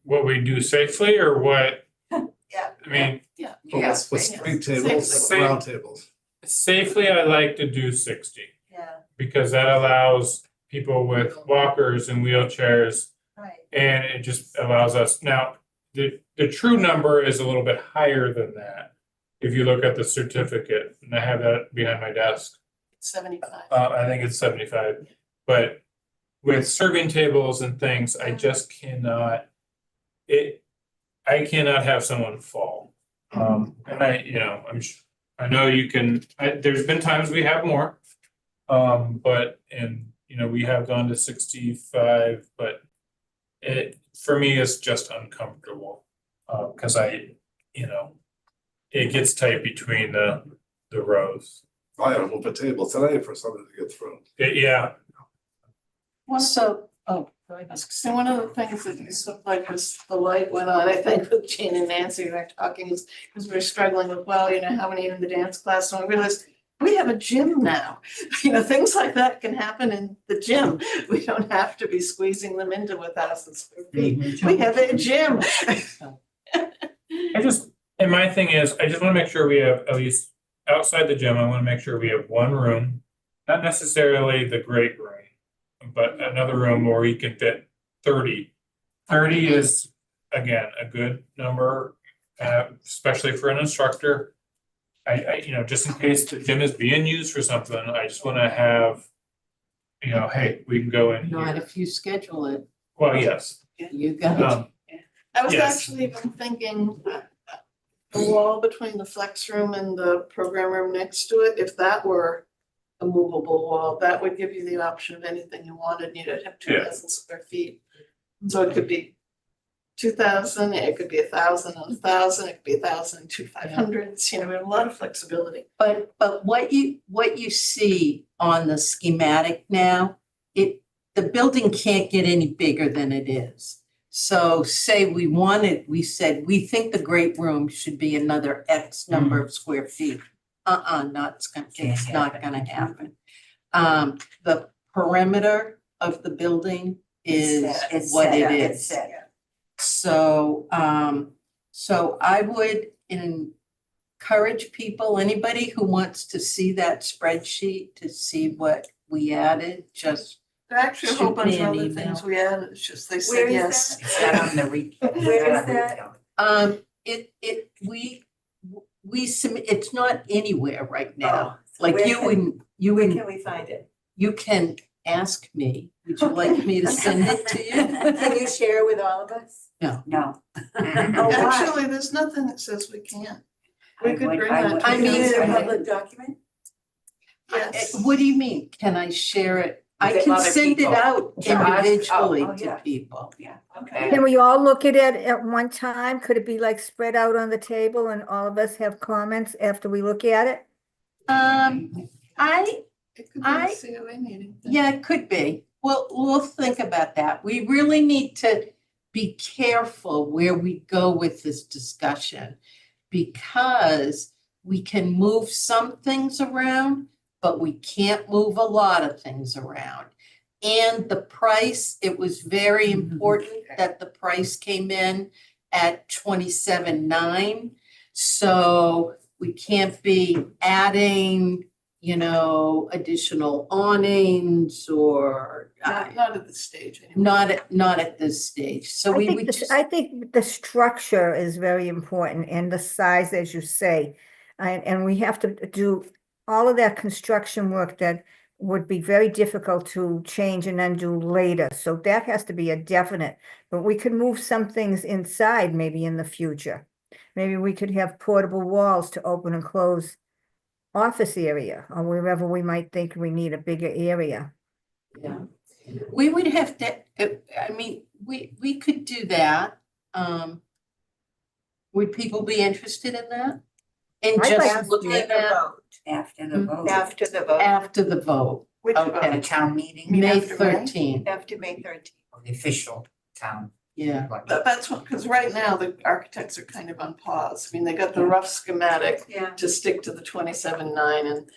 what we do safely or what? Yeah. I mean, Yeah. What's yeah. three tables, Safe. round tables? safely, I like to do 60 Yeah, because that allows people with walkers and wheelchairs, right. and it just allows us. Now, the true number is a little bit higher than that. If you look at the certificate, and I have that behind my desk, 75. I think it's 75. But with serving tables and things, I just cannot. I cannot have someone fall. And I know you can. There's been times we have more, but we have gone to 65, but it for me is just uncomfortable because it gets tight between the rows. I had to move a table today for somebody to get through. Yeah. so, go ahead. So one of the things that you looked like was the light went on, I think with Jane and Nancy and I talking is, because we were struggling with, how many in the dance class, and we realized we have a gym now. Things like that can happen in the gym. We don't have to be squeezing them into 1,000 square feet. We have a gym. And my thing is, I just want to make sure we have, at least outside the gym, I want to make sure we have one room, not necessarily the great room, but another room where we can fit 30. 30 is, again, a good number, especially for an instructor. I just in case the gym is being used for something, I just want to have, hey, we can go in Not here. if you schedule it, Well, yes. you got it. I was Yes. actually even thinking the wall between the flex room and the program room next to it, if that were a movable wall, that would give you the option of anything you wanted, and you'd have 2,000 square feet. So it could be 2,000, it could be 1,000 and 1,000, it could be 1,000 and 2,500s, we have a lot of flexibility. But what you see on the schematic now, the building can't get any bigger than it is. So say we said, we think the great room should be another X number of square feet. It's not gonna happen. The perimeter of the building is what it is. So I would encourage people, anybody who wants to see that spreadsheet, to see what we added, just There are actually a whole Shoot bunch me of an other email. things we added, it's just they Where said is yes. It's not on the re. Where is that? we submit, it's not anywhere right now. Oh, so Like where you can- wouldn't, Where can we find it? you can ask me. Would you like me to send it to you? Can you share with all of us? No. Mhm. Actually, there's nothing that says we can't. We could bring that to I mean, Is it a council. public document? Yes. What do you mean? Can I share it? I With can other send it people. out To us? individually Oh, to yeah. people. Yeah. Okay. Can we all look at it at one time? Could it be like spread out on the table and all of us have comments after we look at it? It could be I- a COA meeting. Yeah, it could be. We'll think about that. We really need to be careful where we go with this discussion because we can move some things around, but we can't move a lot of things around. And the price, it was very important that the price came in at 27.9. So we can't be adding, additional awnings or Not at this stage anyway. not at this stage. So we would just. I think the structure is very important and the size, as you say. And we have to do all of that construction work that would be very difficult to change and undo later. So that has to be a definite, but we could move some things inside maybe in the future. Maybe we could have portable walls to open and close office area or wherever we might think we need a bigger area. Yeah, we would have to, we could do that. Would people be interested in that? And I'd just like looking at After the vote. After the vote, after the vote, Which Okay. The town meeting, mean May after May? 13th, after May 13th. or the official town. yeah. That's what, because right now the architects are kind of on pause. I mean, they got the rough schematic Yeah. to stick to the 27.9 and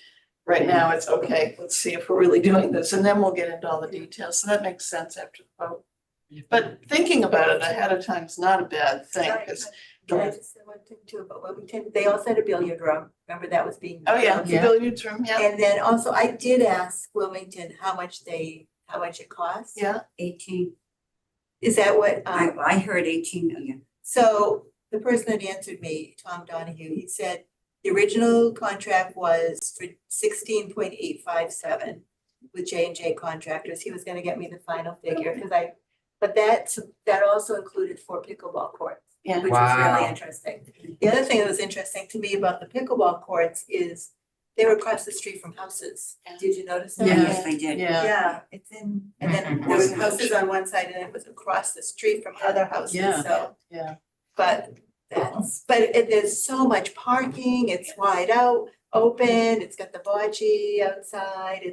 right now it's okay, let's see if we're really doing this and then we'll get into all the details. So that makes sense after the vote. But thinking about it ahead of time is not a bad thing, because, I just said one thing too about Wilmington. They also had a billiard room. Remember that was being. oh yeah, the Yeah. billiards room, yeah, And then also I did ask Wilmington how much it costs. yeah. 18, Is that what, I heard 18 million. so the person that answered me, Tom Donahue, he said the original contract was for 16.857 with J&J Contractors. He was gonna get me the final figure, but that also included 4 pickleball courts. Yeah. Which was really Wow. interesting. The other thing that was interesting to me about the pickleball courts is they were across the street from houses. Did you notice that? Yeah. Yes, they did. Yeah, it's in, and then there was houses on one side and it was across the street from other houses, Yeah. so. Yeah. But there's so much parking, it's wide out, open, it's got the bocce outside,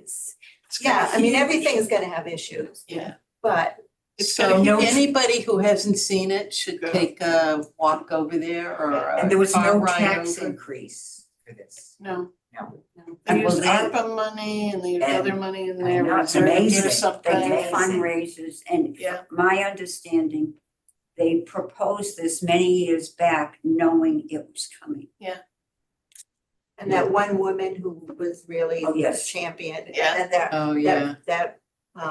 everything is gonna have issues, Yeah. but. It's So got a huge- anybody who hasn't seen it should Go. take a walk over there or a And there was car no ride tax over. increase for this. No. No. They And well, used they- ARPA money and they used And- other money in I there, know, it's reserves or amazing. something. They did fundraisers and Yeah. my understanding, they proposed this many years back, knowing it was coming. And that one woman who was really Oh, yes. the champion, Yeah. and that, Oh, yeah. that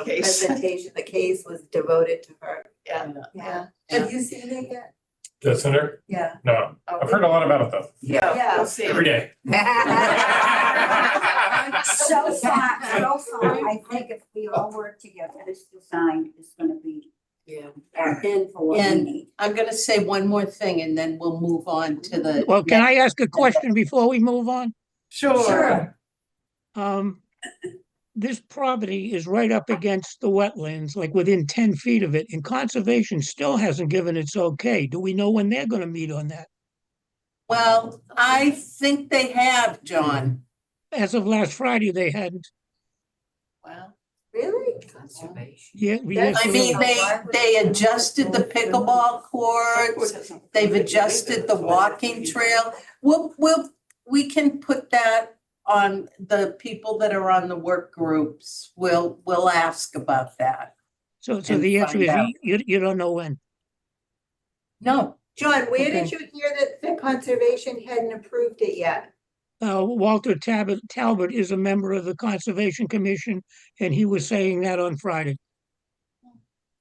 Case. presentation, the case was devoted to her. Yeah. Yeah. Have you seen it yet? The center? Yeah. No, I've heard a lot about it though, Yeah. We'll see. every day. So far, I think if we all work together, this design is gonna be in for what we And- need. I'm gonna say one more thing and then we'll move on to the. Well, can I next- ask a question before we move on? Sure. This property is right up against the wetlands, like within 10 feet of it, and conservation still hasn't given its okay. Do we know when they're gonna meet on that? Well, I think they have, John. As of last Friday, they hadn't. Wow. Really? Conservation. Yeah, That's- I mean, they adjusted the pickleball courts, they've adjusted the walking trail. We can put that on the people that are on the work groups. We'll ask about that. so And the answer find is out. you don't know when. No, John, where Okay. did you hear that conservation hadn't approved it yet? Walter Talbot is a member of the Conservation Commission, and he was saying that on Friday.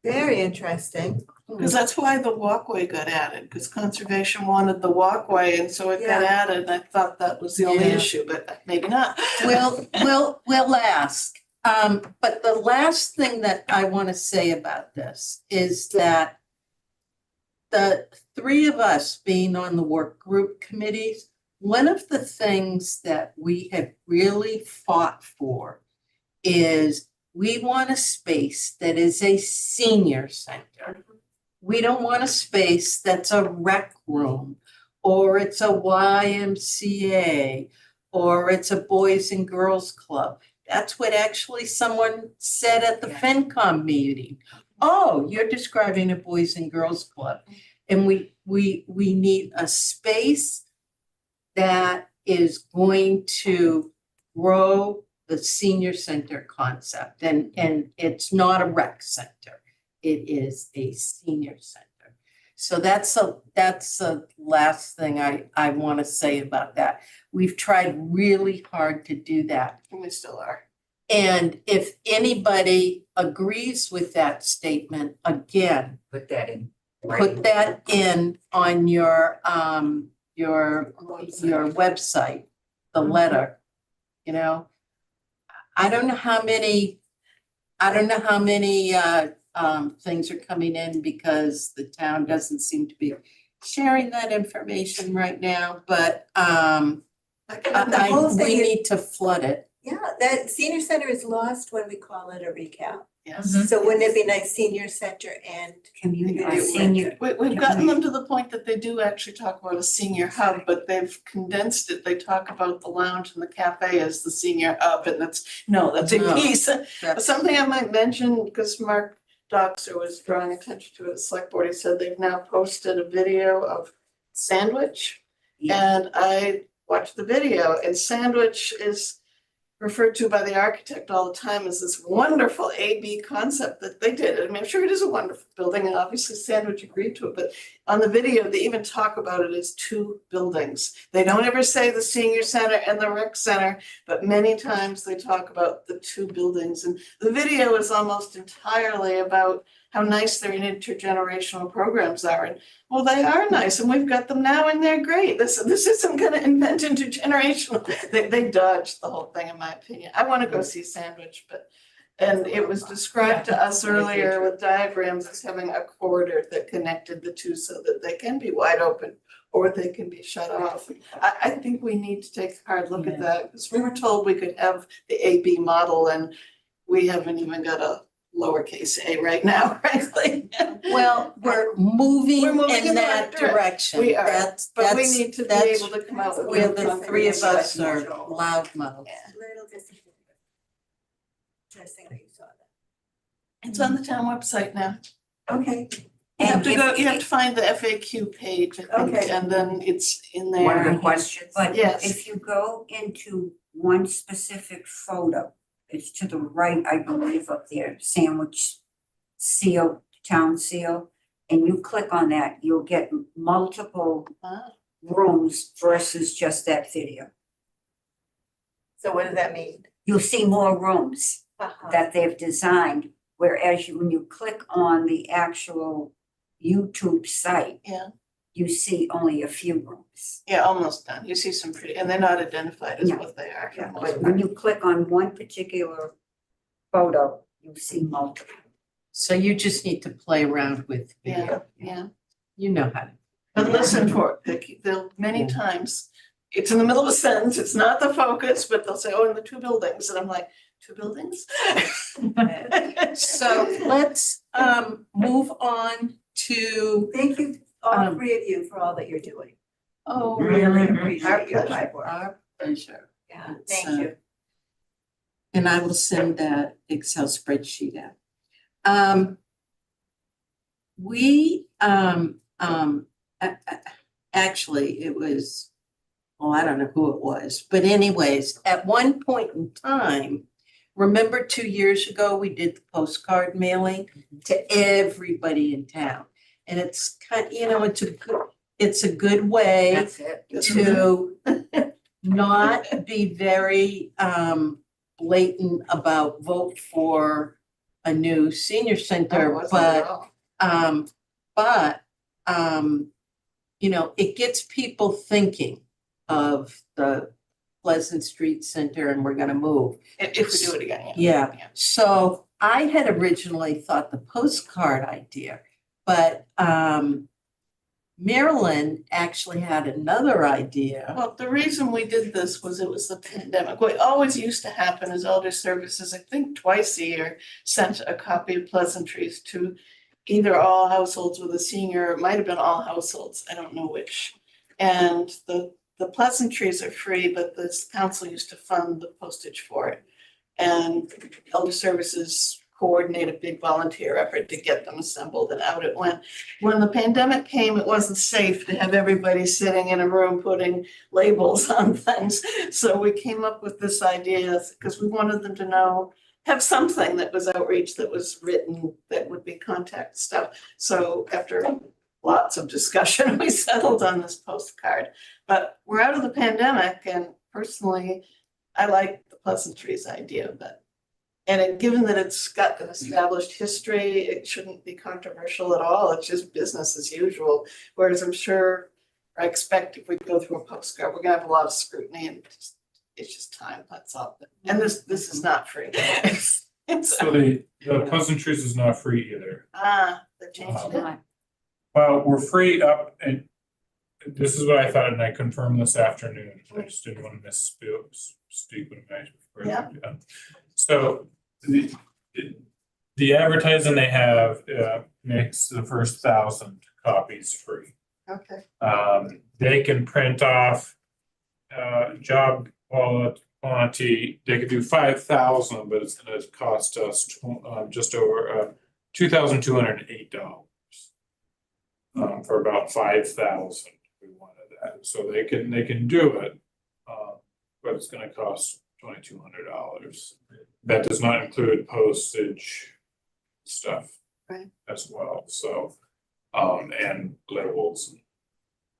Very interesting. Because that's why the walkway got added, because conservation wanted the walkway and so it got Yeah. added. And I thought that was the only Yeah. issue, but maybe not. we'll ask. But the last thing that I want to say about this is that the three of us being on the work group committees, one of the things that we have really fought for is we want a space that is a senior center. We don't want a space that's a rec room, or it's a YMCA, or it's a Boys and Girls Club. That's what actually someone said at the FinCom meeting. Oh, you're describing a Boys and Girls Club. And we need a space that is going to grow the senior center concept. And it's not a rec center. It is a senior center. So that's the last thing I want to say about that. We've tried really hard to do that. And we still are. And if anybody agrees with that statement, again, Put that in. put that in on your website, the letter, you know. I don't know how many things are coming in because the town doesn't seem to be sharing that information right now, but whole thing we is- need to flood it. Yeah, that senior center is lost when we call it a recap. Yes. So wouldn't it be nice senior center and Community, do senior, We've gotten them to the point that they do actually talk about a senior hub, but they've condensed it. They talk about the lounge and the cafe as the senior hub, and that's a No. piece. That's- Something I might mention, because Mark Doxer was drawing attention to it at the select board, he said they've now posted a video of Sandwich. And I watched the video, and Sandwich is referred to by the architect all the time as this wonderful AB concept that they did. I mean, I'm sure it is a wonderful building, and obviously Sandwich agreed to it, but on the video, they even talk about it as two buildings. They don't ever say the senior center and the rec center, but many times they talk about the two buildings. And the video is almost entirely about how nice their intergenerational programs are. And well, they are nice, and we've got them now, and they're great. This isn't gonna invent intergenerational. They dodged the whole thing, in my opinion. I wanna go see Sandwich, and it was described to us earlier with diagrams as having a corridor that connected the two so that they can be wide open or they can be shut off. I think we need to take a hard look at that, because we were told we could have the AB model, and we haven't even got a lowercase a right now, frankly. Well, we're moving We're moving in that direction. We are, That's, But we that's, need to be that's able to come out with. where real the three of us are comprehensive- loudmouth. little disappointed? Interesting that you saw that. It's on the town website now. Okay, You have And to if- go, you have to find the FAQ page, I think, Okay. and then it's in One of there. the questions. but Yes. if you go into one specific photo, it's to the right, I believe, up there, Sandwich seal, town seal. And you click on that, you'll get multiple Ah. rooms versus just that video. so what does that mean? You'll see more rooms that they've designed, whereas when you click on the actual YouTube site. Yeah. You see only a few rooms. Yeah, almost done. You see some pretty, and they're not identified as Yeah. what they are. for the Yeah, most but part. when you click on one particular photo, you see multiple. So you just need to play around with video. Yeah. You know how to. But listen for it, they'll many times, it's in the middle of a sentence, it's not the focus, but they'll say, oh, in the two buildings, and I'm like, two buildings? So let's move on to, Thank you, all Um, three of you, for all that you're doing. oh, Really Our appreciate your pleasure. hard work. our pleasure. Yeah, It's, thank you. And I will send that Excel spreadsheet out. We, actually, it was, well, I don't know who it was, but anyways, at one point in time, remember 2 years ago, we did the postcard mailing to everybody in town. And it's kind, you know, it's a good way That's it. to not be very blatant about vote for a new senior That center, wasn't at all. but you know, it gets people thinking of the Pleasant Street Center and we're gonna move. If we do it again, Yeah, so I had originally thought the postcard idea, but Marilyn actually had another idea. Well, the reason we did this was it was the pandemic. What always used to happen is Elder Services, I think twice a year, sent a copy of pleasantries to either all households with a senior, it might have been all households, I don't know which. And the pleasantries are free, but this council used to fund the postage for it. And Elder Services coordinate a big volunteer effort to get them assembled, and out it went. When the pandemic came, it wasn't safe to have everybody sitting in a room putting labels on things. So we came up with this idea because we wanted them to know, have something that was outreach, that was written, that would be contact stuff. So after lots of discussion, we settled on this postcard. But we're out of the pandemic, and personally, I like the pleasantries idea, but given that it's got an established history, it shouldn't be controversial at all. It's just business as usual. Whereas I'm sure, I expect if we go through a postcard, we're gonna have a lot of scrutiny, and it's just time, that's all. And this is not free. So the pleasantries is not free either. They're changing it. Well, we're free up, and this is what I thought, and I confirmed this afternoon. I just didn't want to speak when I. Yeah. So the advertising they have makes the first 1,000 copies free. Okay. They can print off job quantity. They could do 5,000, but it's going to cost us just over $2,208 for about 5,000. We wanted that, so they can do it, but it's going to cost $2,200. That does not include postage stuff. Right. As well, so, and labels.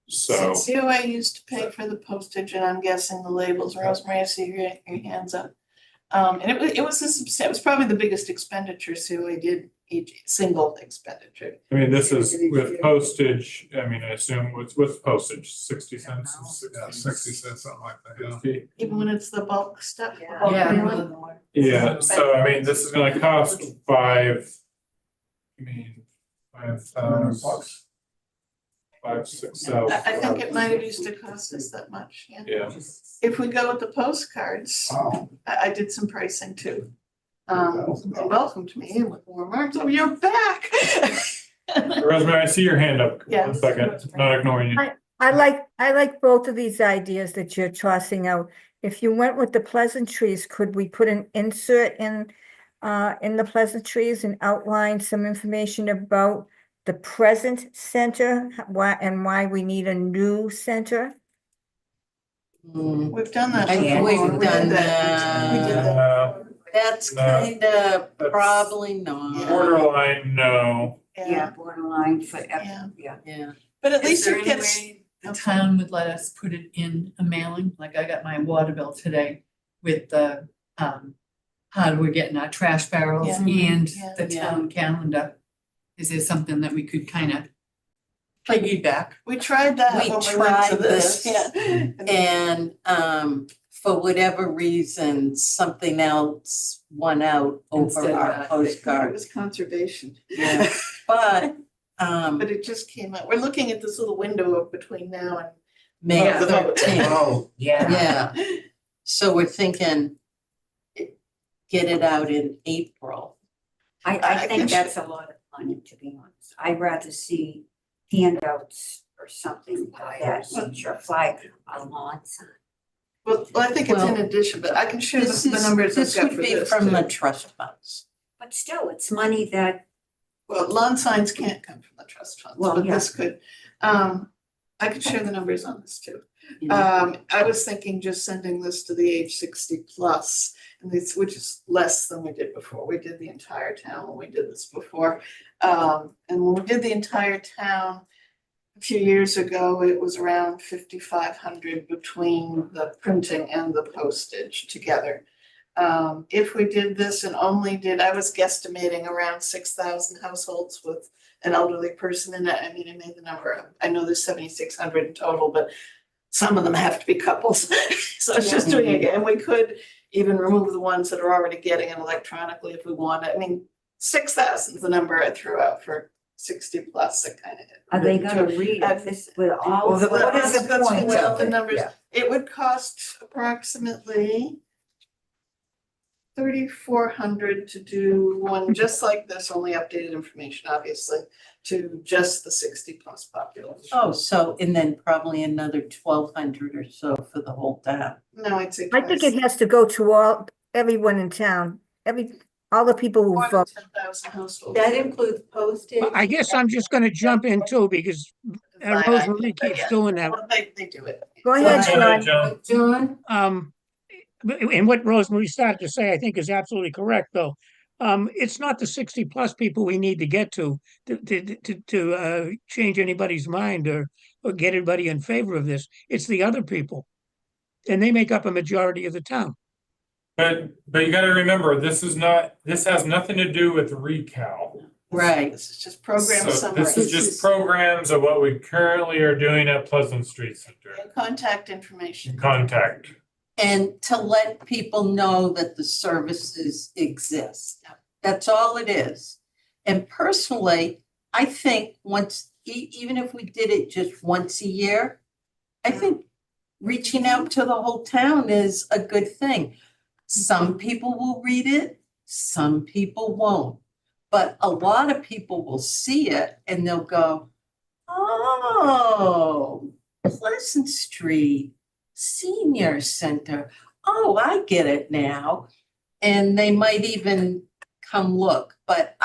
So, COA used to pay for the postage, and I'm guessing the labels. Rosemary, I see your hands up. And it was probably the biggest expenditure COA did, each single expenditure. I mean, this is with postage, I mean, I assume what's postage, 60 cents? Yeah, 60 cents, something like that, yeah. 50? Even when it's the bulk stuff. the Yeah. bulk Yeah. mailing. Yeah, so I mean, this is gonna cost 6,000. I think it might have used to cost us that much, yeah. Yeah, If we go with the postcards, Wow. I did some pricing too. They welcomed me with warm arms. Oh, you're back. Rosemary, I see your hand up. Yeah. 1 second, not ignoring you. I like both of these ideas that you're tossing out. If you went with the pleasantries, could we put an insert in the pleasantries and outline some information about the present center, why we need a new center? We've done that. I think before. we've We did done that. We did that. That's No, kinda that's- probably not. Borderline, no. Yeah, borderline for, Yeah. Yeah. But at Is least there it any gets, way the town would let us put it in a mailing? Like I got my water bill today with the, how we're getting our trash barrels Yeah. and Yeah. the Yeah. town calendar. Is there something that we could kind of piggyback? we tried that We when we went to tried this, this. yeah. And for whatever reason, something else won out Instead over of our that. It postcard. was conservation. Yeah. But But it just came out. We're looking at this little window of between now and May Yeah. 13th. Oh, Yeah. Yeah, so we're thinking get it out in April. I I think guess- that's a lot of money, to be honest. I'd rather see handouts or something like that, or flag a lawn sign. Well, I think it's in Well, addition, but I can share This the is, numbers I've this got would for be this from the too. trust funds. But still, it's money that, Well, lawn signs can't come from the trust funds, Well, but yeah. this could. I could share the numbers on this too. you know. I was thinking just sending this to the age 60+, and this, which is less than we did before. We did the entire town when we did this before. And when we did the entire town a few years ago, it was around 5,500 between the printing and the postage together. If we did this and only did, I was guesstimating around 6,000 households with an elderly person in it. I mean, I made the number up. I know there's 7,600 in total, but some of them have to be couples, so it's just doing it, and we could even remove the ones that are already getting it electronically if we want it. I mean, 6,000 is the number I threw out for 60 plus, it kind of. Are they gonna read it this with all, Well, what is the that's point well, of the it? numbers, Yeah. it would cost approximately 3,400 to do one just like this, only updated information, obviously, to just the 60 plus population. Oh, so, and then probably another 1,200 or so for the whole town. No, I'd say I think twice. it has to go to everyone in town, all the people who More than vote. 10,000 households. That includes postage. Well, I guess I'm just gonna jump in too, because Design, Rosemary but keeps yeah. doing that. Well, they do it. Go ahead, Go ahead, John. John. John? And what Rosemary started to say, I think is absolutely correct, though. It's not the 60 plus people we need to get to change anybody's mind or get anybody in favor of this. It's the other people. And they make up a majority of the town. But you gotta remember, this has nothing to do with recal. Right. This is just program So summary. this is just programs of what we currently are doing at Pleasant Street Center. And contact information. Contact. And to let people know that the services exist. That's all it is. And personally, I think once, even if we did it just once a year, I think reaching out to the whole town is a good thing. Some people will read it, some people won't. But a lot of people will see it and they'll go, oh, Pleasant Street Senior Center. Oh, I get it now. And they might even come look. But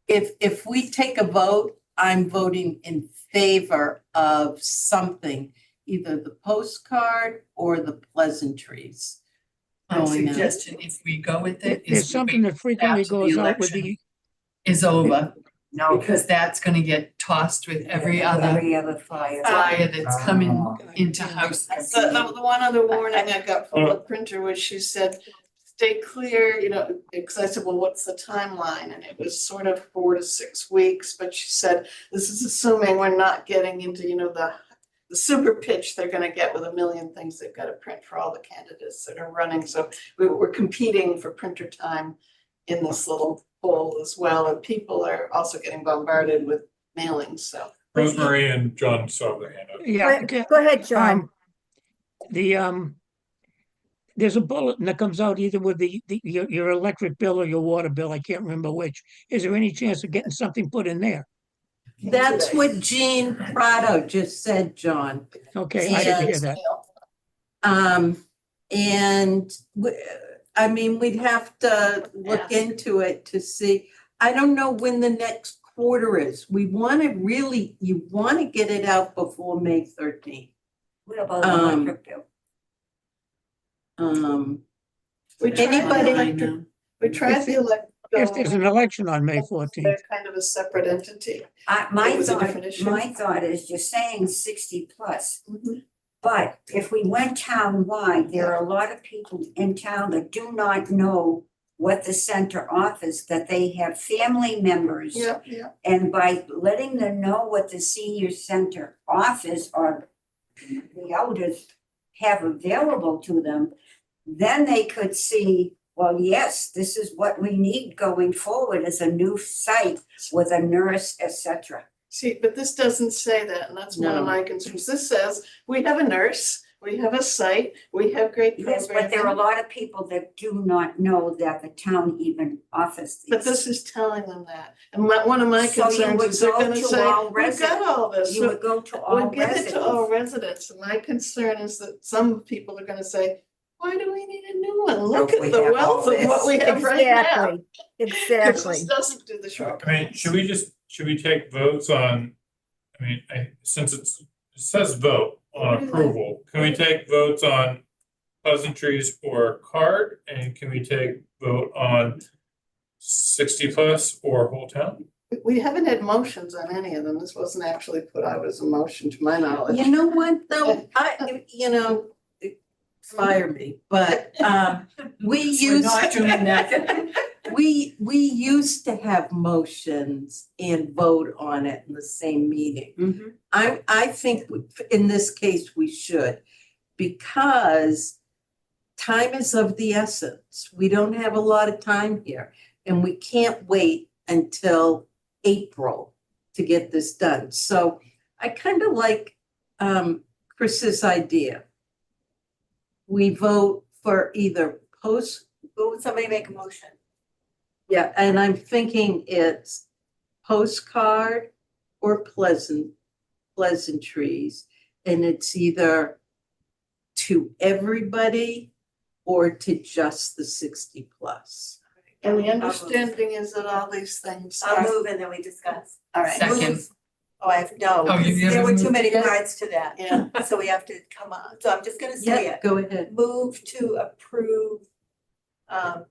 if we take a vote, I'm voting in favor of something, either the postcard or the pleasantries. My going out. suggestion, if we go with it, There's is to something wait that frequently after the goes out with election the, is over, No, because that's gonna get tossed with every other Every other flyer. flyer that's coming Oh. into house. The one other warning I got from the printer was she said, stay clear, because I said, well, what's the timeline? And it was sort of 4 to 6 weeks, but she said, this is assuming we're not getting into, the super pitch they're gonna get with a million things they've got to print for all the candidates that are running. So we're competing for printer time in this little poll as well, and people are also getting bombarded with mailings, so. Rosemary and John saw their hand up. yeah. okay. Go ahead, John. There's a bulletin that comes out either with your electric bill or your water bill. I can't remember which. Is there any chance of getting something put in there? That's what Jean Prado just said, John. Okay, I didn't hear that. I mean, we'd have to look Ask. into it to see. I don't know when the next quarter is. You want to get it out before May 13th. What about the electric bill? We tried the Anybody- electric, we tried the electric. If there's an election on May 14th. They're kind of a separate entity. My It was a different issue. thought is you're saying 60 plus. Mhm. But if we went town-wide, there are a lot of people in town that do not know what the center offers, that they have family members. Yeah. And by letting them know what the senior center offers or the elders have available to them, then they could see, well, yes, this is what we need going forward as a new site with a nurse, etc. See, but this doesn't say that, and that's one of No. my concerns. This says, we have a nurse, we have a site, we have great Yes, but there are a programming. lot of people that do not know that the town even offers these. But this is telling them that. And one of my So you concerns would is they're go gonna to say, all we've got all this. You would go to all We'll give it to all residents. residents, and my concern is that some people are gonna say, why do we need a new one? Look Don't at we the have wealth all of what this?" we have right now. Exactly. This doesn't do the short. I mean, should we take votes on, since it says vote on approval, can we take votes on pleasantries or card? And can we take vote on 60 plus or whole town? We haven't had motions on any of them. This wasn't actually put out as a motion to my knowledge. You know what, though, fire me, but we We're use. not doing that. we used to have motions and vote on it in the same meeting. Mhm. I think in this case, we should, because time is of the essence. We don't have a lot of time here, and we can't wait until April to get this done. So I kind of like Chris's idea. We vote for either Somebody make a motion. yeah, and I'm thinking it's postcard or pleasantries. And it's either to everybody or to just the 60 plus. And the understanding is that all these things I'll are, move and then we discuss. all right. Second. Oh, no, Oh, you there were haven't too moved many yet? parts to that. Yeah. So we have to come on. So I'm just gonna say Yeah, it. go ahead. Move to approve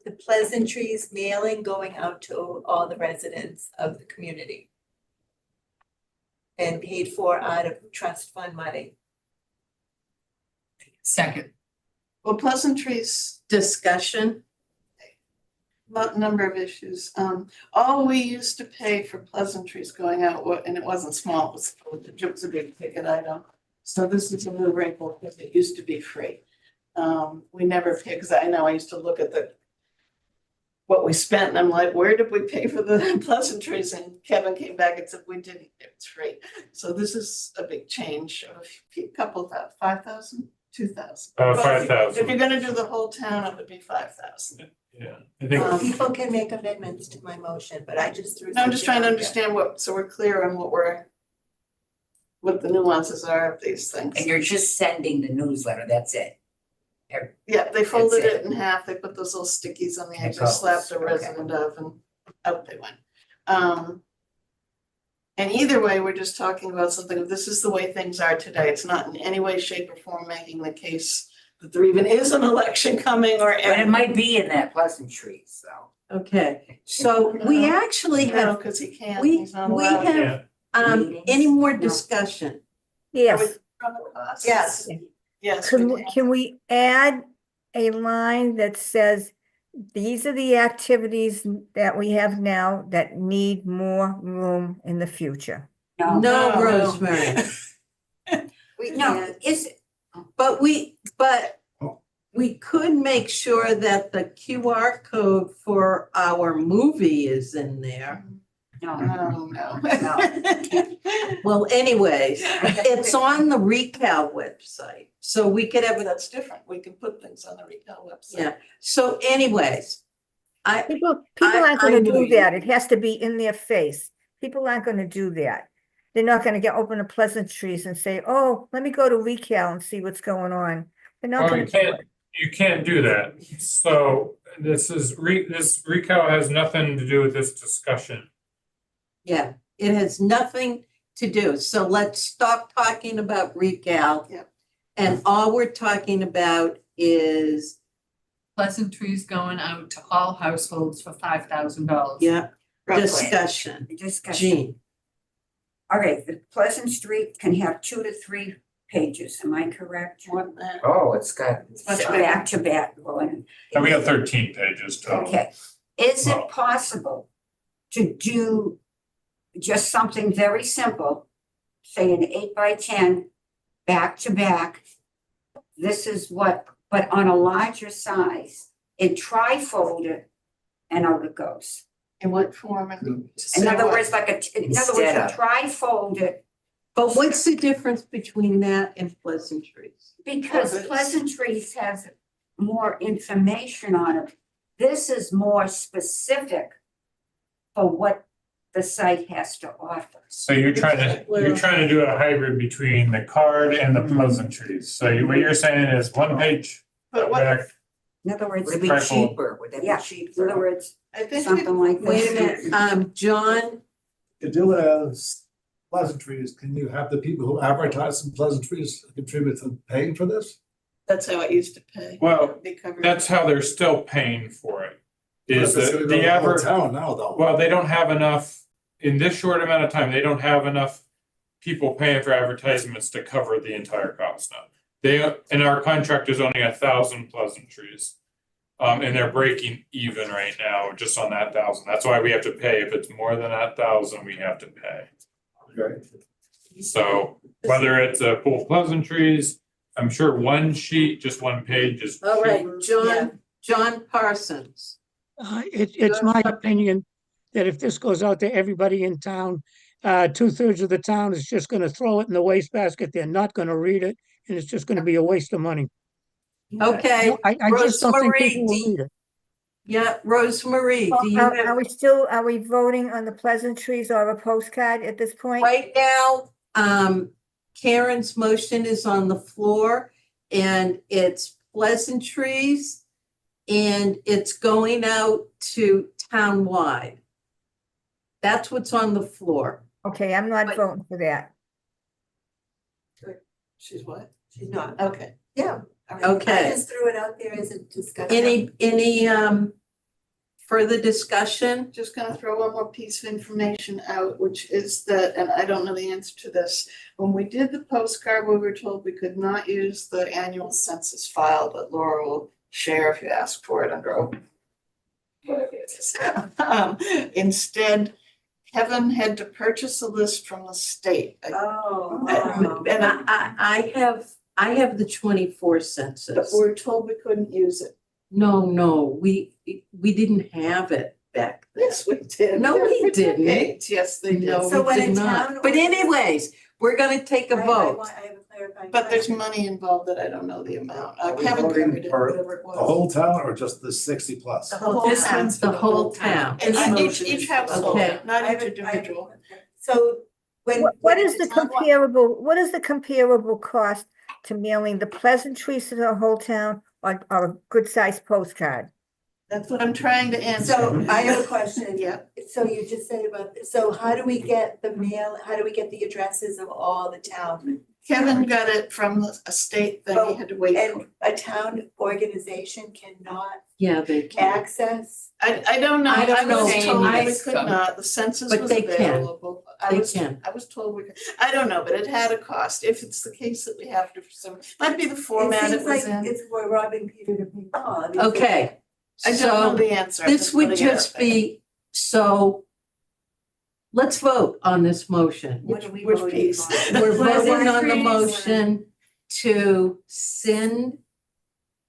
the pleasantries mailing going out to all the residents of the community. And paid for out of trust fund money. Second. Well, pleasantries, Discussion. number of issues. All we used to pay for pleasantries going out, and it wasn't small, it was a big ticket item. So this is a new wrinkle, because it used to be free. We never paid, because I know I used to look at what we spent, and I'm like, where did we pay for the pleasantries? And Kevin came back and said, we didn't, it's free. So this is a big change of a couple of 5,000, 2,000. 5,000. If you're gonna do the whole town, it would be 5,000. Yeah, I think, People can make amendments to my motion, but I just threw. No, I'm just trying to something out there. understand so we're clear on what the nuances are of these things. And you're just sending the newsletter, that's it. Yeah, they folded That's it in half, they put those little stickies on the edge, they Oh, slapped a okay. resident of, and out they went. And either way, we're just talking about something, this is the way things are today, it's not in any way, shape, or form making the case that there even is an election coming or. But it might be in that pleasantries, so. Okay, so we actually No, have, because he can't, we he's not we allowed. have, Meetings? any more No. discussion? Yes. From the costs? Yes. Yes. we Can we add a line that says, these are the activities that we have now that need more room in the future? No, No, No. Rosemary, We no, can't. but we could make sure that the QR code for our movie is in there. no. Oh, no. Well, anyways, it's on the ReCal website, so we could have, That's different, we can put things on the retail website. yeah, so anyways. People I- aren't gonna I know do you- that. It has to be in their face. People aren't gonna do that. They're not gonna open the pleasantries and say, oh, let me go to Recal and see what's going on. They're not well, gonna. you can't do that. So this recount has nothing to do with this discussion. Yeah, it has nothing to do, so let's stop talking about ReCal. Yep. And all we're talking about is, Pleasantries going out to all households for $5,000. yeah, Roughly. discussion. Discussion. Jean, All right, the Pleasant Street can have 2 to 3 pages, am I correct? More than that. Oh, it's got. much So bigger. back to back going. And we got 13 pages total. Okay, is Wow. it possible to do just something very simple, say an 8x10, back to back? This is what, but on a larger size, and trifold it, and out it goes. In what form and. In say other what? words, in other words, Instead you of. trifold it, but what's the difference between that and pleasantries? because Well, Pleasantries has more information on it. This is more specific for what the site has to offer. So you're trying to do a hybrid between the card and the pleasantries. So what you're saying is one page But what, back. In other words, Would it be Trifold. cheaper? Would that yeah, be cheaper? in other words, I think, something like this. Wait a minute, John, To do it as pleasantries, can you have the people who advertise in pleasantries contribute to paying for this? that's how I used to pay. Well, They covered. that's how they're still paying for it. Is It's that gonna go the to whole average, town now, though. well, they don't have enough, in this short amount of time, they don't have enough people paying for advertisements to cover the entire cost now. And our contract is only 1,000 pleasantries. And they're breaking even right now, just on that 1,000. That's why we have to pay. If it's more than that 1,000, we have to pay. Okay. So whether it's a full pleasantries, I'm sure one sheet, just one page is. All right, cheaper. John Parsons. It's my opinion that if this goes out to everybody in town, 2/3 of the town is just gonna throw it in the wastebasket. They're not gonna read it, and it's just gonna be a waste of money. Okay, I just don't think Rosemary, people will read it. yeah, Rosemary, do you Are have, we still, are we voting on the pleasantries or a postcard at this point? right now, Karen's motion is on the floor and it's pleasantries and it's going out to townwide. That's what's on the floor. Okay, I'm not But- voting for that. She's what? She's not. Okay. Yeah. I Okay. just threw it out there as a discussion. Any further discussion? Just gonna throw one more piece of information out, which is that, and I don't know the answer to this. When we did the postcard, we were told we could not use the annual census file, but Laura will share if you ask for it under open. Whatever it is. Instead, Kevin had to purchase a list from the state. Oh. And I have the 24 but census. we were told we couldn't use it. No, we didn't have it back then. Yes, we did. No, we For didn't. decades. Yes, they did. No, So we when did a not. town But orders- anyways, we're gonna take a vote. I have a clarifying. But there's question. money involved that I don't know the amount. Are we Kevin voting covered it, for whatever it was. The whole town or just the 60 plus? The whole This town. one's The whole town. And This each household, Okay. not I each have a- individual. So when. What when is it's the a town- what is the comparable cost to mailing the pleasantries to the whole town or a good-sized postcard? That's what I'm trying to answer. So I have a question. Yeah, So you just said about, so how do we get the mail, how do we get the addresses of all the town? Kevin got it from a state thing, he had to wait. And a town organization cannot Yeah, they can. access? I don't know, I don't I was know. told I- we could not, the census But was they can. available. They can. I was told we could, I don't know, but it had a cost, if it's the case that we have to, for some, might be the format it seems was like in. it's we're robbing Peter to pay Paul. I mean, Okay, I don't know so the answer. I'm this would putting it just out there. be, so let's vote on this motion. What are we Which voting piece? on? We're voting on the Pleasantries. motion to send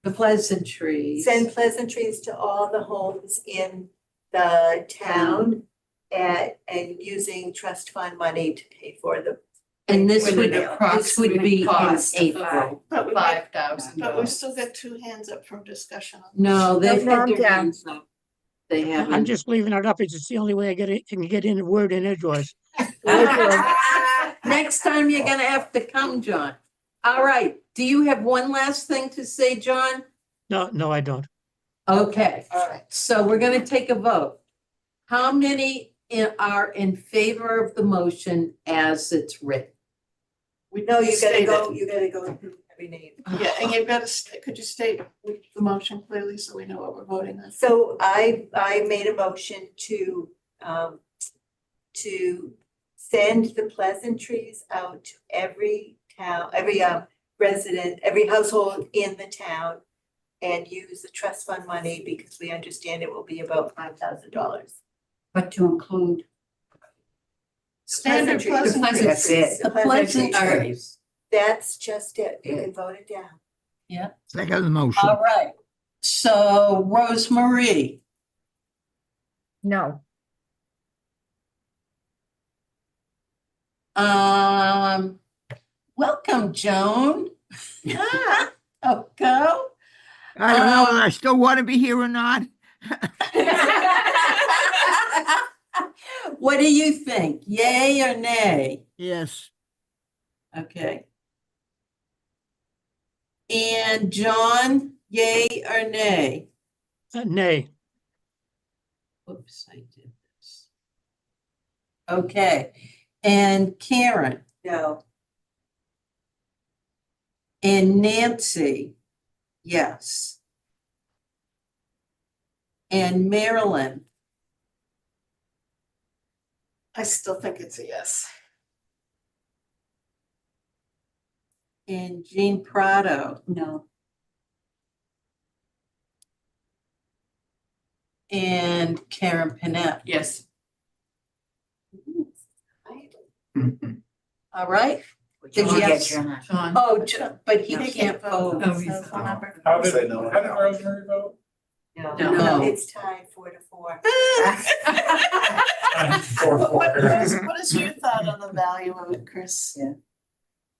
the pleasantries. Send pleasantries to all the homes in the town and using trust fund money to pay for the. And this With would, an this would approximate be in cost of April. But we, $5,000. but we still got two hands up from discussion on this. No, they've No, had their down. hands up. They I'm haven't. just leaving it up. It's just the only way I can get in a word in edgewise. Next time you're gonna have to come, John. All right, do you have one last thing to say, John? No, I don't. Okay, All right. so we're gonna take a vote. How many are in favor of the motion as it's written? No, you gotta State go, it. you gotta go through every name. Yeah, and you've got to, could you state the motion clearly so we know what we're voting on? So I made a motion to send the pleasantries out to every town, every resident, every household in the town and use the trust fund money because we understand it will be about $5,000. But to include, Standard Pleasantries. pleasantries. That's it. The pleasantries. That's just it. You can vote it down. Second motion. All right, so Rosemarie, No. welcome, Joan. Oh, go. I don't know whether I still want to be here or not. What do you think? Yay or nay? Yes, Okay. And John, yay or nay? Nay. Oops, I did this. Okay, and Karen No. and Nancy, yes. And Marilyn, I still think it's a yes. and Jean Prado. no, and Karen Panett. Yes. All right? Did you Yes. get John? Sean. Oh, but he They can't vote. Oh, he's- Cell phone number. How did, Say no. how did Rosemary vote? No. It's tied 4-4. What is your thought on the value of it, Chris? Yeah.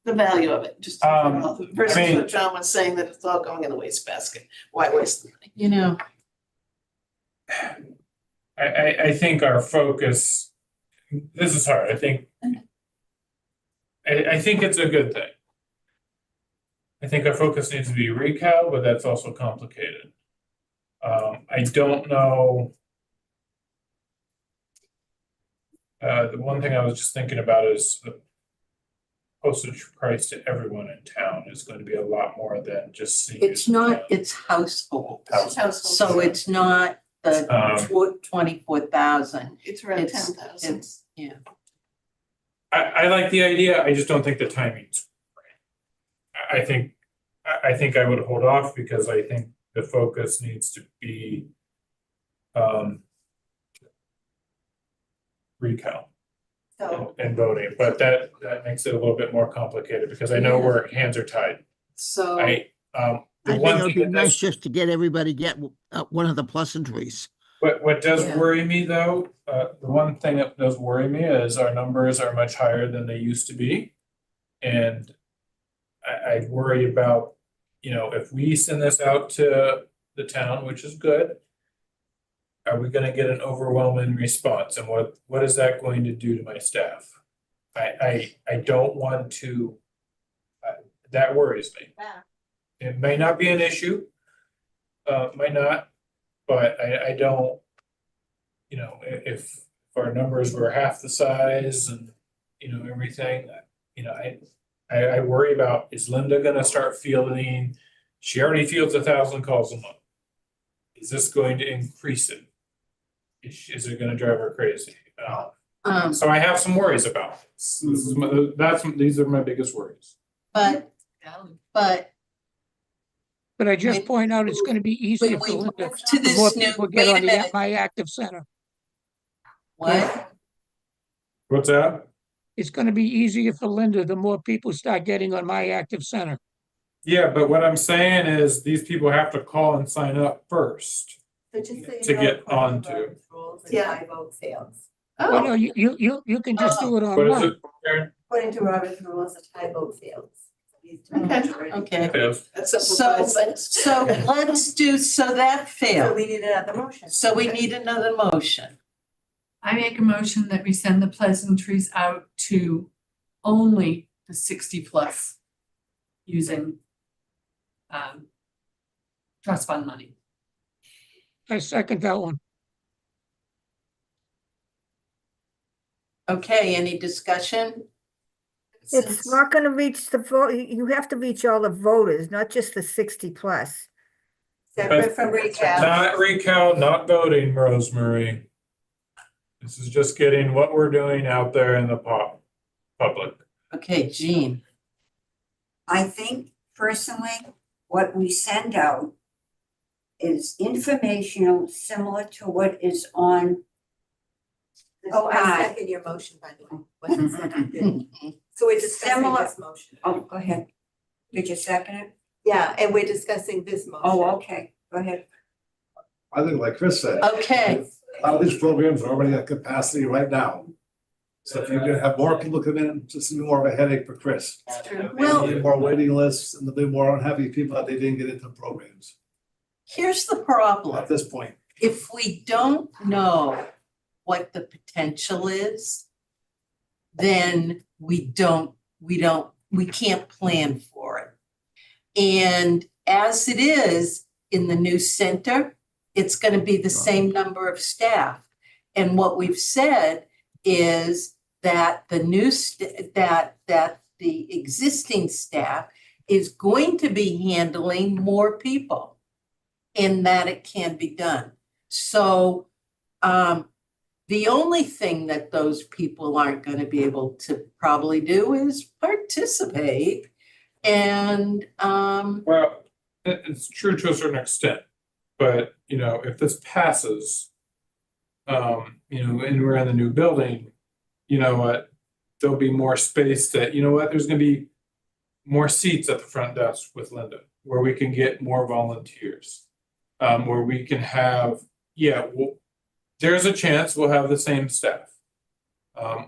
The value of it, just versus I mean- what John was saying, that it's all going in the wastebasket. Why waste the money? You know, I think our focus, this is hard, I think it's a good thing. I think our focus needs to be recal, but that's also complicated. I don't know. The one thing I was just thinking about is the postage price to everyone in town is going to be a lot more than just seniors. it's not, it's household. Household. So it's not the Um, 24,000. It's around It's, 10,000. it's, yeah. I like the idea, I just don't think the timing's right. I think I would hold off because I think the focus needs to be recount So, and voting, but that makes it a little bit more complicated because I know where hands are tied. So, The I think one it would thing be that nice does, just to get everybody get one of the pleasantries. what does Yeah. worry me though, the one thing that does worry me is our numbers are much higher than they used to be. And I worry about, if we send this out to the town, which is good, are we gonna get an overwhelming response, and what is that going to do to my staff? I don't want to, that worries me. It may not be an issue, might not, but I don't, if our numbers were half the size and, everything, I worry about, is Linda gonna start fielding, she already fields 1,000 calls a month. Is this going to increase it? Is it gonna drive her crazy? So I have some worries about this. These are my biggest worries. but But I just When- point out it's gonna be easier for when we Linda, move to the more this new, people get wait a on the minute, My Active Center. what? What's that? It's gonna be easier for Linda, the more people start getting on My Active Center. Yeah, but what I'm saying is these people have to call and sign up first. so just so you To know, get according onto. Robert's rules, a Yeah. tie vote fails. Well, no, Oh, you can just do it What is online. it, Karen? According to Robert's rules, a tie vote fails. Okay, that So- simplifies things. so let's do, so that So failed. we need another motion. So we need another motion. I make a motion that we send the pleasantries out to only the 60+ using trust fund money. I second that one. Okay, any discussion? It's not gonna reach the vote, you have to reach all the voters, not just the 60+. Separate from recap. Not recount, not voting, Rosemary. This is just getting what we're doing out there in the public. Okay, Jean, I think personally, what we send out is informational, similar to what is on. Oh, I Aye. second your motion, by the way. Wasn't seconded. So we're discussing Similar- this motion. Oh, go ahead. Did you second it? Yeah, and we're discussing this motion. Oh, okay, go ahead. I think like Chris said, okay, a lot of these programs are already at capacity right now. So if you're gonna have more people come in, it's just gonna be more of a headache for Chris. It's true. Well- There'll be more waiting lists and there'll be more unhappy people that they didn't get into programs here's the problem. at this point. If we don't know what the potential is, then we can't plan for it. And as it is in the new center, it's gonna be the same number of staff. And what we've said is that the new, that the existing staff is going to be handling more people in that it can be done. So, the only thing that those people aren't gonna be able to probably do is participate. And, Well, it's true to a certain extent. But, you know, if this passes, you know, and we're in the new building, you know what? There'll be more space that, you know what, there's gonna be more seats at the front desk with Linda, where we can get more volunteers. Where we can have, there's a chance we'll have the same staff.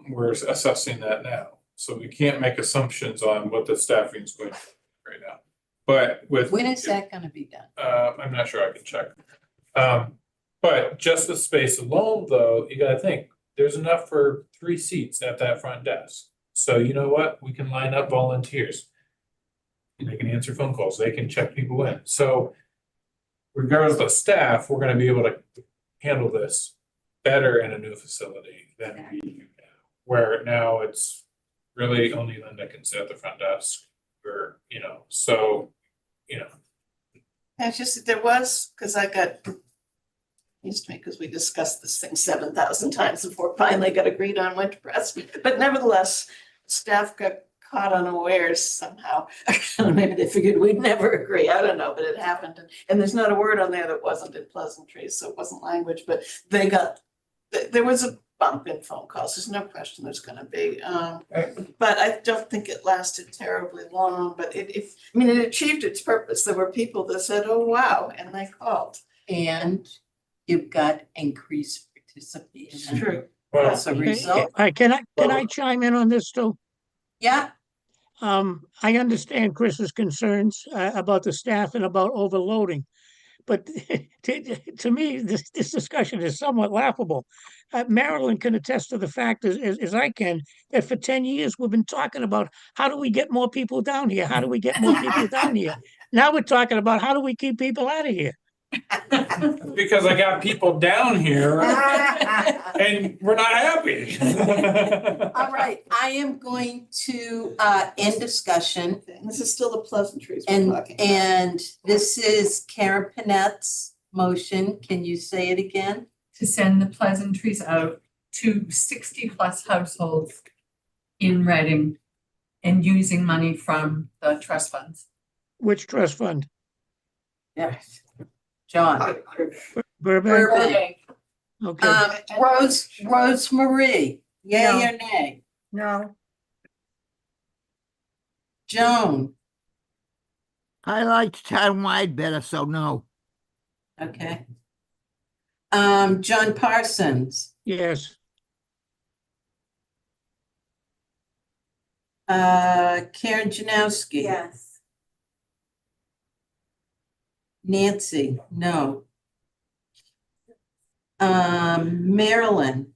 We're assessing that now, so we can't make assumptions on what the staffing is going to be right now. But with. When is that gonna be done? I'm not sure, I can check. But just the space alone, though, you gotta think, there's enough for 3 seats at that front desk. So you know what, we can line up volunteers. They can answer phone calls, they can check people in, so regardless of staff, we're gonna be able to handle this better in a new facility than we do now. Where now it's really only Linda can sit at the front desk, or, you know, so, you know. It's just, there was, because I got used to me, because we discussed this thing 7,000 times before finally got agreed on when to press. But nevertheless, staff got caught unawares somehow. Maybe they figured we'd never agree. I don't know, but it happened. And there's not a word on there that wasn't in pleasantries, so it wasn't language, but they got, there was a bump in phone calls. There's no question there's gonna be. But I don't think it lasted terribly long, but it achieved its purpose. There were people that said, oh, wow, and they called. And you've got increased participation. True. Well, As a result, Can I chime in on this too? yeah, I understand Chris's concerns about the staff and about overloading. But to me, this discussion is somewhat laughable. Marilyn can attest to the fact, as I can, that for 10 years, we've been talking about how do we get more people down here? How do we get more people down here? Now we're talking about how do we keep people out of here? Because I got people down here and we're not happy. all right, I am going to end discussion. And this is still the pleasantries we're And, talking about. and this is Karen Panette's motion. Can you say it again? To send the pleasantries out to 60+ households in Reading and using money from the trust funds. Which trust fund? Yes. John. Burbank? Burbank. Okay. Rosemarie, yay No. or nay? No, Joan, I liked townwide better, so no. okay. John Parsons, Yes. Karen Janowski. Yes. Nancy, no. Marilyn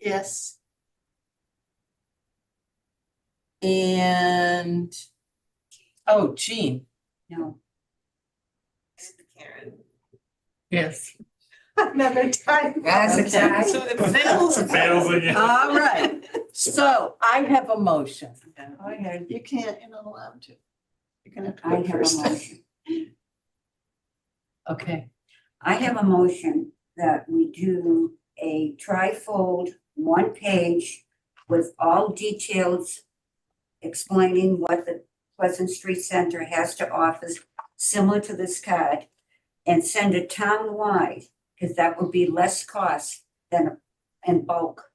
Yes. and, Jean. No. Karen. Yes. Another time. That's Okay. exactly. So it fails. Fails again. All right, so I have a motion. You can't, you're not allowed to. You're gonna have to I go have a first. motion. Okay, I have a motion that we do a trifold, 1 page with all details explaining what the Pleasant Street Center has to offer, similar to this card, and send it town-wide, because that would be less cost than in bulk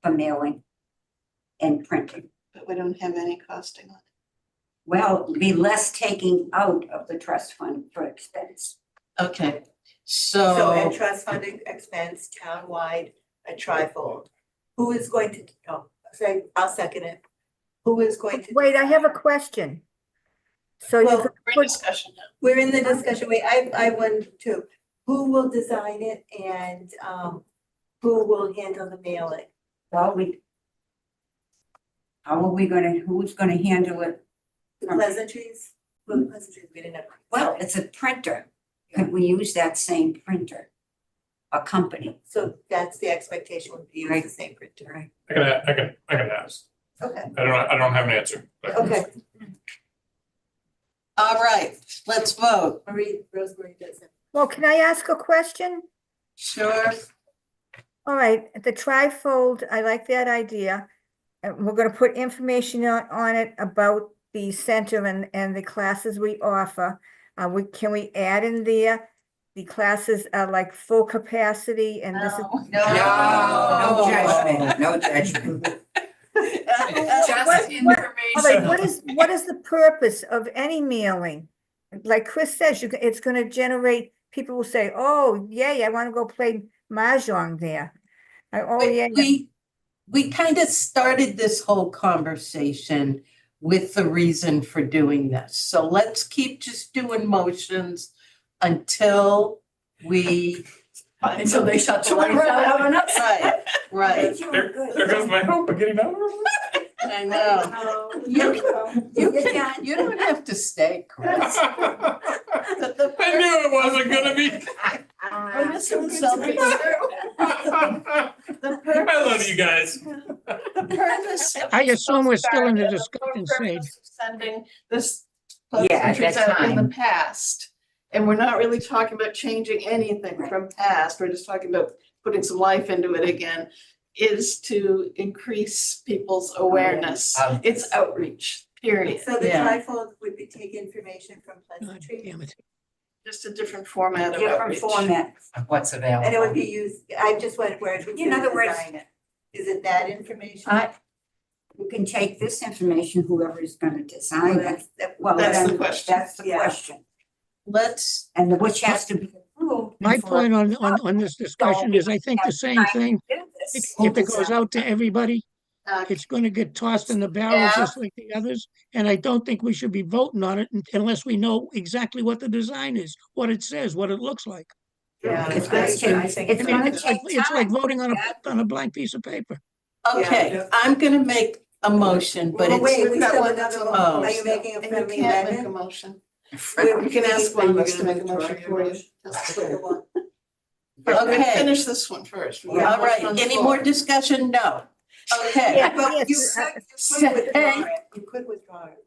for mailing and printing. But we don't have any costing on it. Well, it'd be less taking out of the trust fund for expense. okay, So, and so, trust funding expense townwide, a trifold. Who is going to, say, I'll second it. Who is going to? wait, I have a question. So you Well, could We're in put, discussion now. We're in the discussion, wait, I went too. Who will design it and, who will handle the mailing? Well, who's gonna handle it? The pleasantries? Well, the pleasantries, we didn't have. Well, it's a printer. Could we use that same printer? A company, So that's the expectation would be use the same printer. right? I can ask. Okay, I don't have an answer. but- okay. all right, let's vote. Rosemary does it. well, can I ask a question? Sure, All right, the trifold, I like that idea. And we're gonna put information on it about the center and the classes we offer. Can we add in there the classes are like full capacity and this is. No, no judgment, no judgment. Just All right, information. what is the purpose of any mailing? Like Chris says, it's gonna generate, people will say, oh, yay, I wanna go play mahjong there. Oh, yeah. We kind of started this whole conversation with the reason for doing this. So let's keep just doing motions until we. Until they shut the lights out. Right. There goes my hope of getting over. I know. You don't have to stay, Chris. I knew it wasn't gonna be. I love you guys. The purpose. of I assume we're still in the postcard, discussion purpose stage. of Sending this. Yeah, at pleasantries that out in the time. past, and we're not really talking about changing anything from past, we're just talking about putting some life into it again. Is to increase people's awareness, it's outreach, period, So the Yeah. trifold would be take information from God Pleasantry, damn it. just a different format of Different outreach. format. What's available. and it would be used, I just went where. In other words- Is it that information? You can take this information, whoever is gonna design Well, it. Well, That's the then, question. that's the Yeah. question. Let's, And which has to be approved. My before point on this discussion is I think the same thing, we do this. if it goes out to everybody, Uh, it's gonna get tossed in the barrel Yeah. just like the others. And I don't think we should be voting on it unless we know exactly what the design is, what it says, what it looks like. Yeah, It's that's gonna true. take, it's gonna It's like, take it's like time. voting on a blank piece of paper. okay, I'm gonna make a motion, but Well, it's. wait, we we've got still one have that's another on one. the Are list you making a still, and friendly you can't make amendment? a motion. Where You can ask we- one of us to make a motion for you. Okay. Finish this one first. We got All a motion right, on the any floor. more discussion? No. Okay, Yeah, But yes, you could withdraw it, you could withdraw it,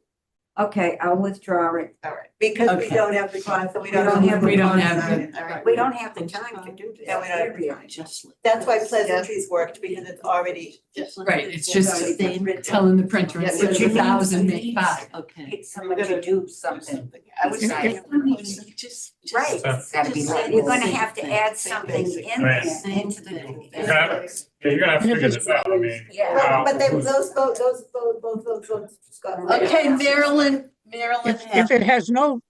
Okay, I'll withdraw it. All right, because we Okay. don't have the funds, so we We don't don't have. have the the funds. funds. all right. We don't have the time to do this. Yeah, we don't have the period. time. That's why Pleasantries worked, because it's already. Right, it's just already telling the printer Yeah, instead of but you 1,000, need- make 5. okay. Get someone to do something. I was saying. Right. It's gotta be You're gonna labeled. have to add something in Right. there, into the. You're gonna have to figure this out, I mean. Yeah. how- But those votes got. Okay, Marilyn If it has no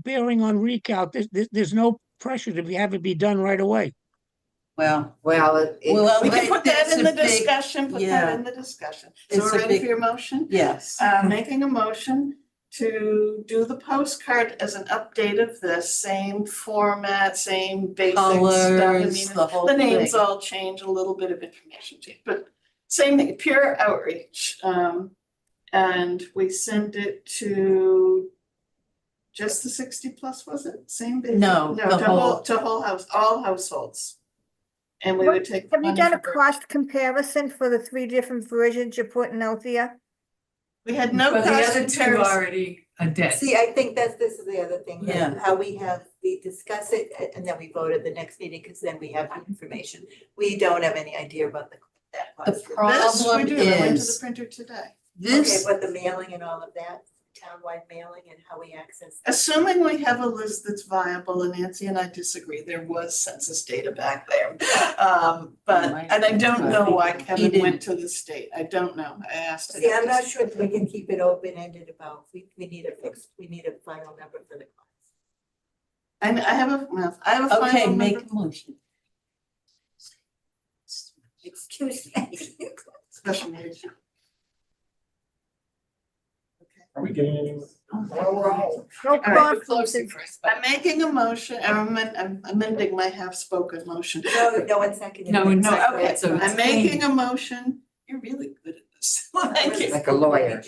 bearing on recount, there's no pressure to have it be done right away. well, Well, Well, We can Right, put that that's in the a big- discussion, put yeah. that in the discussion. So It's we're a ready big- for your motion? yes. Making a motion to do the postcard as an update of this, same format, same basic stuff. I Colors, mean, the whole the names thing. all change, a little bit of information change, but same thing, pure outreach. And we sent it to just the 60+, was it? Same basic? No, No, the to whole- to whole house, all households. And we would take. Have you money done a for- cost comparison for the 3 different versions you're putting out there? We had no But the cost other two comparison. already are dead. See, I think this is the other thing, that Yeah. how we discuss it and then we vote at the next meeting, because then we have the information. We don't have any idea about that The cost. This we problem do, I went to the is, printer today. Okay, this, but the mailing and all of that, townwide mailing and how we access. Assuming we have a list that's viable, and Nancy and I disagree, there was census data back there. But, and I don't know why Kevin went to the state, I don't know, I asked him. See, I'm not sure if we can keep it open-ended about, we need a final number for the class. And I have a okay, final make number, a motion. Excuse me. special meeting. Are we getting any? No right, conferences. I'm making a motion, I'm amending my half-spoken motion. No one seconded. No it. one No, seconded. okay, So it's I'm making a motion, you're really good at this, thank you. Like a lawyer.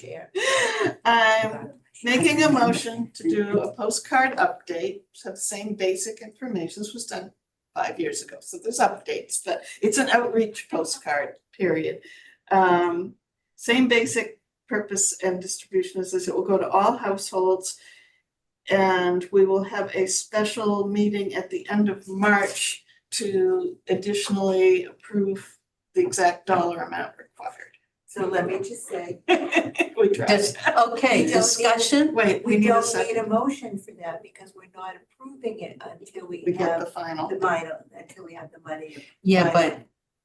I'm making a motion to do a postcard update, have the same basic information, this was done 5 years ago, so there's updates, but it's an outreach postcard, period. Same basic purpose and distribution as this, it will go to all households. And we will have a special meeting at the end of March to additionally approve the exact dollar amount required So let me just say, We tried. Okay, We don't need- discussion? Wait, we we need a don't need second. a motion for that because we're not approving it until We we get the have final. the final, until we have the money. Yeah,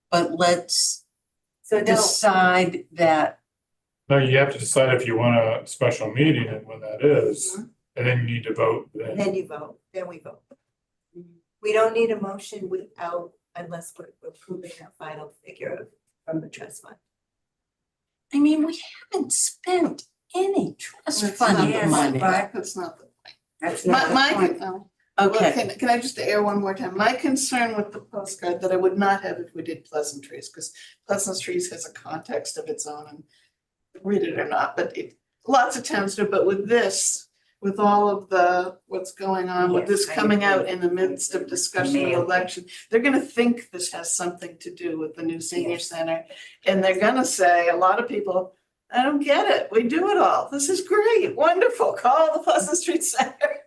but let's So no, decide that, No, you have to decide if you want a special meeting and when that is, Mhm. and then you need to vote then. then you vote, then we vote. We don't need a motion without, unless we're approving our final figure from the trust fund. I mean, we haven't spent any trust That's fund not the money. point. That's not the point. That's My, not the my, point. well, Okay, can I just air one more time? My concern with the postcard that I would not have if we did Pleasantries, because Pleasantries has a context of its own and read it or not, but lots of towns do, but with this, with all of the, what's going on with this Yes, I coming out agree. in the midst of discussion of Mail. election, they're gonna think this has something to do with the new senior Yes. center. And they're gonna say, a lot of people, I don't get it, we do it all, this is great, wonderful, call the Pleasant Street Center.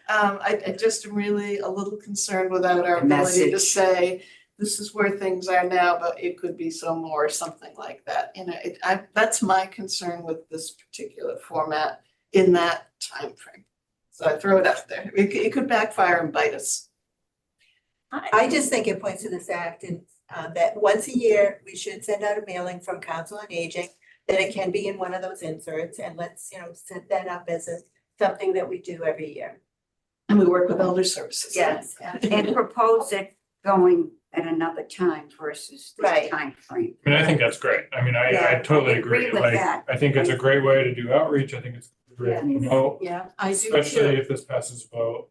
I just am really a little concerned without our The ability to message. say, this is where things are now, but it could be so more, or something like that. You know, that's my concern with this particular format in that time frame. So I throw it out there. It could backfire and bite us. I just think it points to this act and that once a year, we should send out a mailing from Council on Aging. That it can be in one of those inserts and let's, set that up as something that we do every year. And we work with elder services. Yes. And propose it going at another time versus Right. this timeframe. I mean, I think that's great. I mean, I Yeah, totally I agree. agree with Like, that. I think it's a great way to do outreach. I think it's a great way to promote, yeah, I do especially too. if this passes vote.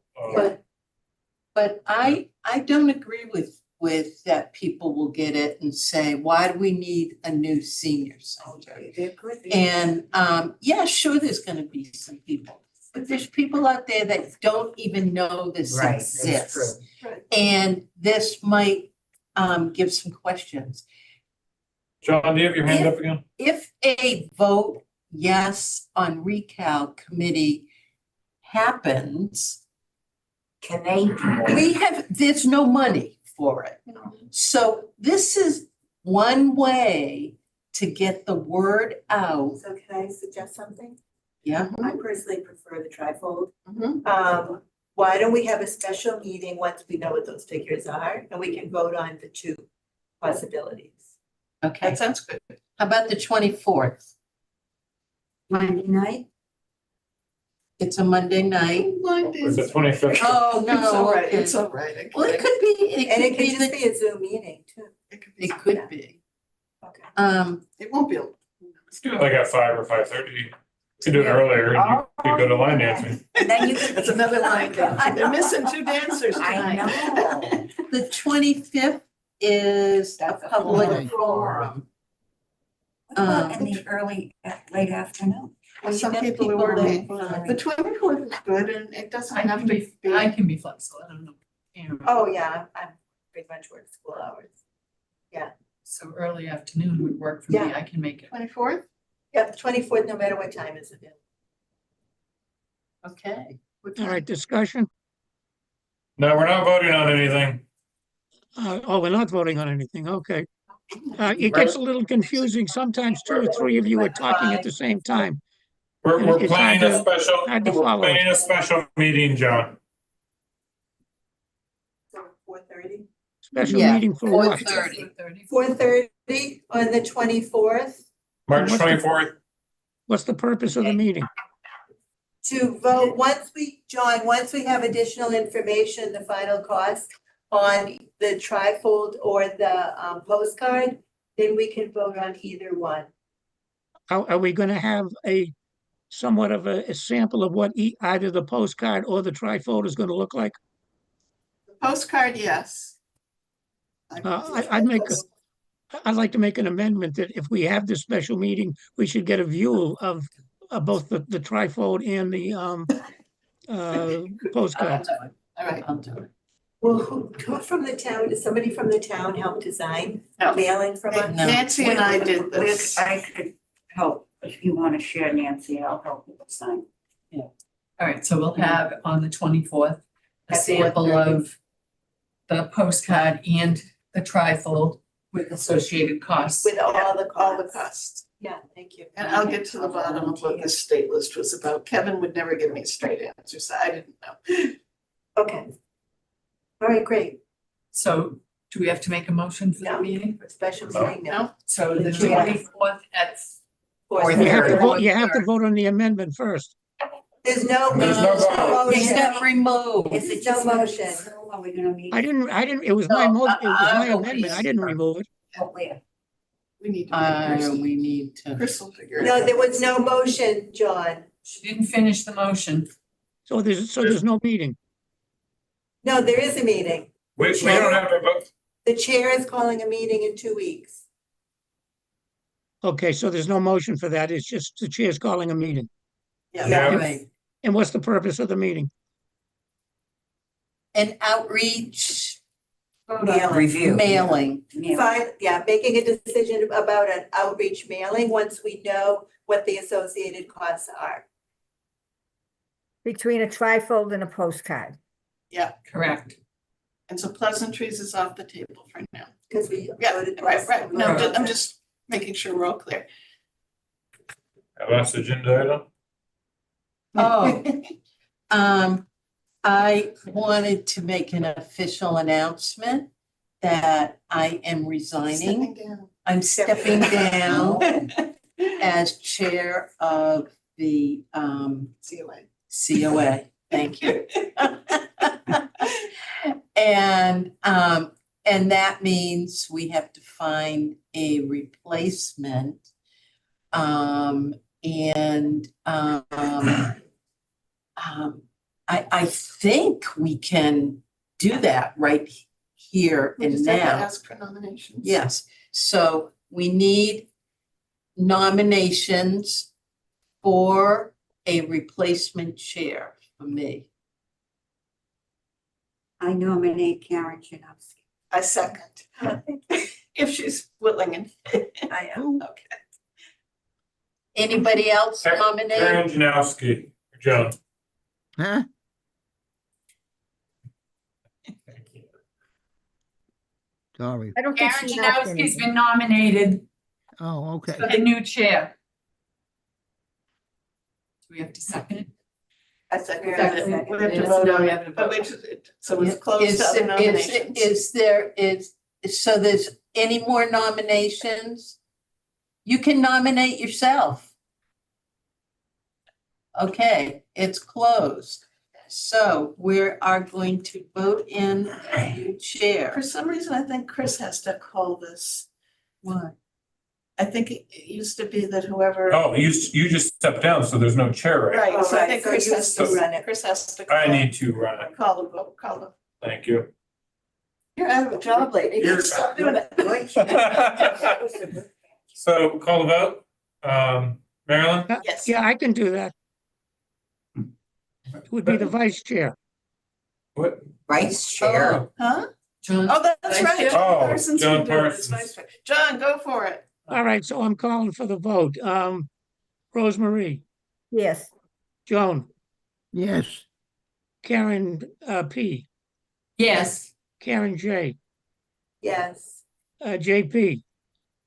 But I don't agree with that people will get it and say, why do we need a new senior center? There could be. And yeah, sure, there's gonna be some people, but there's people out there that don't even know this Right, that's exists. true. Right. And this might give some questions. John, do you have your hand up again? If a vote yes on recal committee happens, Can they do that? there's no money for it. So this is one way to get the word out. So can I suggest something? Yeah, I personally prefer the trifold. Mhm. Why don't we have a special meeting once we know what those figures are and we can vote on the two possibilities? okay. That sounds good. How about the 24th? Monday night, It's a Monday night. It's the 25th. Oh, no. It's all right, okay. it's all right. Well, it could be, And it it could could just be, be a Zoom meeting too. it could be. Okay. It won't be. Let's do it like at 5 or 5:30. Could do it earlier and you could go to line dancing. and then you can. That's another line dance. They're missing two dancers I tonight. know. The 25th is a That's a public Friday. forum. What about in the early, late afternoon? Well, You some got people are people working. that- The 24th is good and it doesn't I have can to be, be. I can be flexible, I don't know. Oh, yeah, I'm pretty much work school hours. So early afternoon would work for me, Yeah. I can make it. 24th? Yep, the 24th, no matter what time is available. Okay. All right, discussion? No, we're not voting on anything. Oh, we're not voting on anything, okay. It gets a little confusing. Sometimes two or three of you are talking at the same time. We're It's hard planning a to- special, hard to we're follow. planning a special meeting, John. So 4:30? Special Yeah, meeting for what? 4:30. 4:30 on the 24th March What's the- 24th. What's the purpose of the meeting? to vote, once we have additional information, the final cost on the trifold or the postcard, then we can vote on either one. Are we gonna have a somewhat of a sample of what either the postcard or the trifold is gonna look like? The postcard, yes. I'd like to make an amendment that if we have this special meeting, we should get a view of both the trifold and the postcard. All right. I'll do it. Well, who from the town, does somebody from the town help design No. mailing from us? No. Nancy and I did this. I could help, if you wanna share, Nancy, I'll help you sign. All right, so we'll have on the 24th, a At sample 4:30. of the postcard and the trifold with associated costs. With all the All the costs. costs. Yeah, thank you. And I'll get to the bottom of what this state list was about. Kevin would never give me a straight answer, so I didn't know. Okay. All right, great. So do we have to make a motion for the No. meeting? For special meeting now. No? So the Yeah. 24th at Fourth. You have to Third. vote, you have to vote on the amendment first. There's no, There's no vote. He's motion. not removed. Is it No just motion. So are we gonna meet? I didn't, it was my No, it was my I- amendment. I didn't remove it. Oh, where? We need to. We need to. Chris will figure it out. No, there was no motion, John. She didn't finish the motion. So there's no meeting. No, there is a meeting. We don't have to vote. The chair is calling a meeting in 2 weeks. Okay, so there's no motion for that. It's just the chair's calling a meeting. Yeah. Right. And what's the purpose of the meeting? An outreach Review. mailing. Yeah. Fine, yeah, making a decision about an outreach mailing once we know what the associated costs are. Between a trifold and a postcard. Correct. And so pleasantries is off the table for now. Because we Yeah, voted. right. No, Right. I'm just making sure we're all clear. Last agenda item? Oh, I wanted to make an official announcement that I am resigning. Stepping down. I'm stepping down as chair of the See you later. COA. Thank you. And that means we have to find a replacement. I think we can do that right here We and just have to now. ask for nominations. Yes, so we need nominations for a replacement chair for me. I nominate Karen Janowski. I second. If she's willing and. I am. Okay. Anybody else nominate? Karen Janowski, Joan. Huh? Sorry. I don't think Karen she asked Janowski's anything. been nominated Oh, okay. for the new chair. Do we have to second it? I second Second. it. We have to Yes, vote no, on we it. have to But vote. so it's closed to other nominations. So there's any more nominations? You can nominate yourself. Okay, it's closed. So we are going to vote in a new chair. For some reason, I think Chris has to call this. What? I think it used to be that whoever. Oh, you just stepped down, so there's no chair, right? Right, so I Right, think so Chris you has to run it. Chris has to. I call- need to run it. Call the vote, call the. Thank you. You're out of a job, lady. You're- Stop doing it. So call the vote. Marilyn? Yes. Yeah, I can do that. It would be the vice chair. What? Vice chair. Huh? John? Oh, that's Vice right. chair? John Oh, Parsons John can do it as Parsons. vice chair. John, go for it. All right, so I'm calling for the vote. Rosemarie, Yes, Joan, Yes. Karen P, Yes. Karen J, Yes. JP,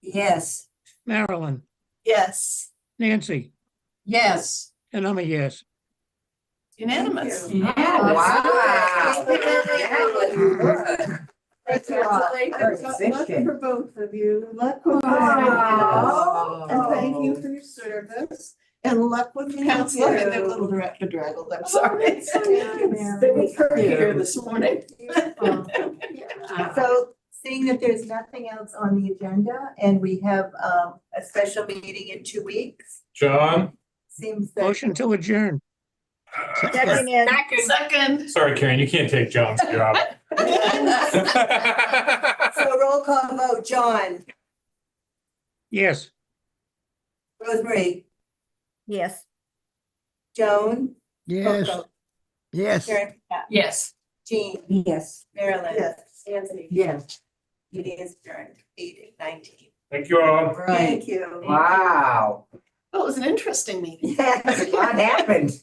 Yes. Marilyn, Yes, Nancy, Yes. and I'm a yes. unanimous. Yeah, Wow. Luck for both of you. Luck with Oh. and thank you for your service. And luck with council and their little bedraggled, I'm sorry. They were here this morning. So seeing that there's nothing else on the agenda and we have a special meeting in 2 weeks, John? seems that. Motion to adjourn. second is, Second. Sorry, Karen, you can't take John's job. So roll call vote, John, Yes. Rosemary, yes. Joan. Yes. Coco, Yes. Karen, Yes. Jean, Yes. Marilyn. Yes. Nancy. Yes. Meeting is adjourned, 8:19. Thank you all. Right. Thank you. Wow. Well, it was an interesting meeting. Yes. A lot happened.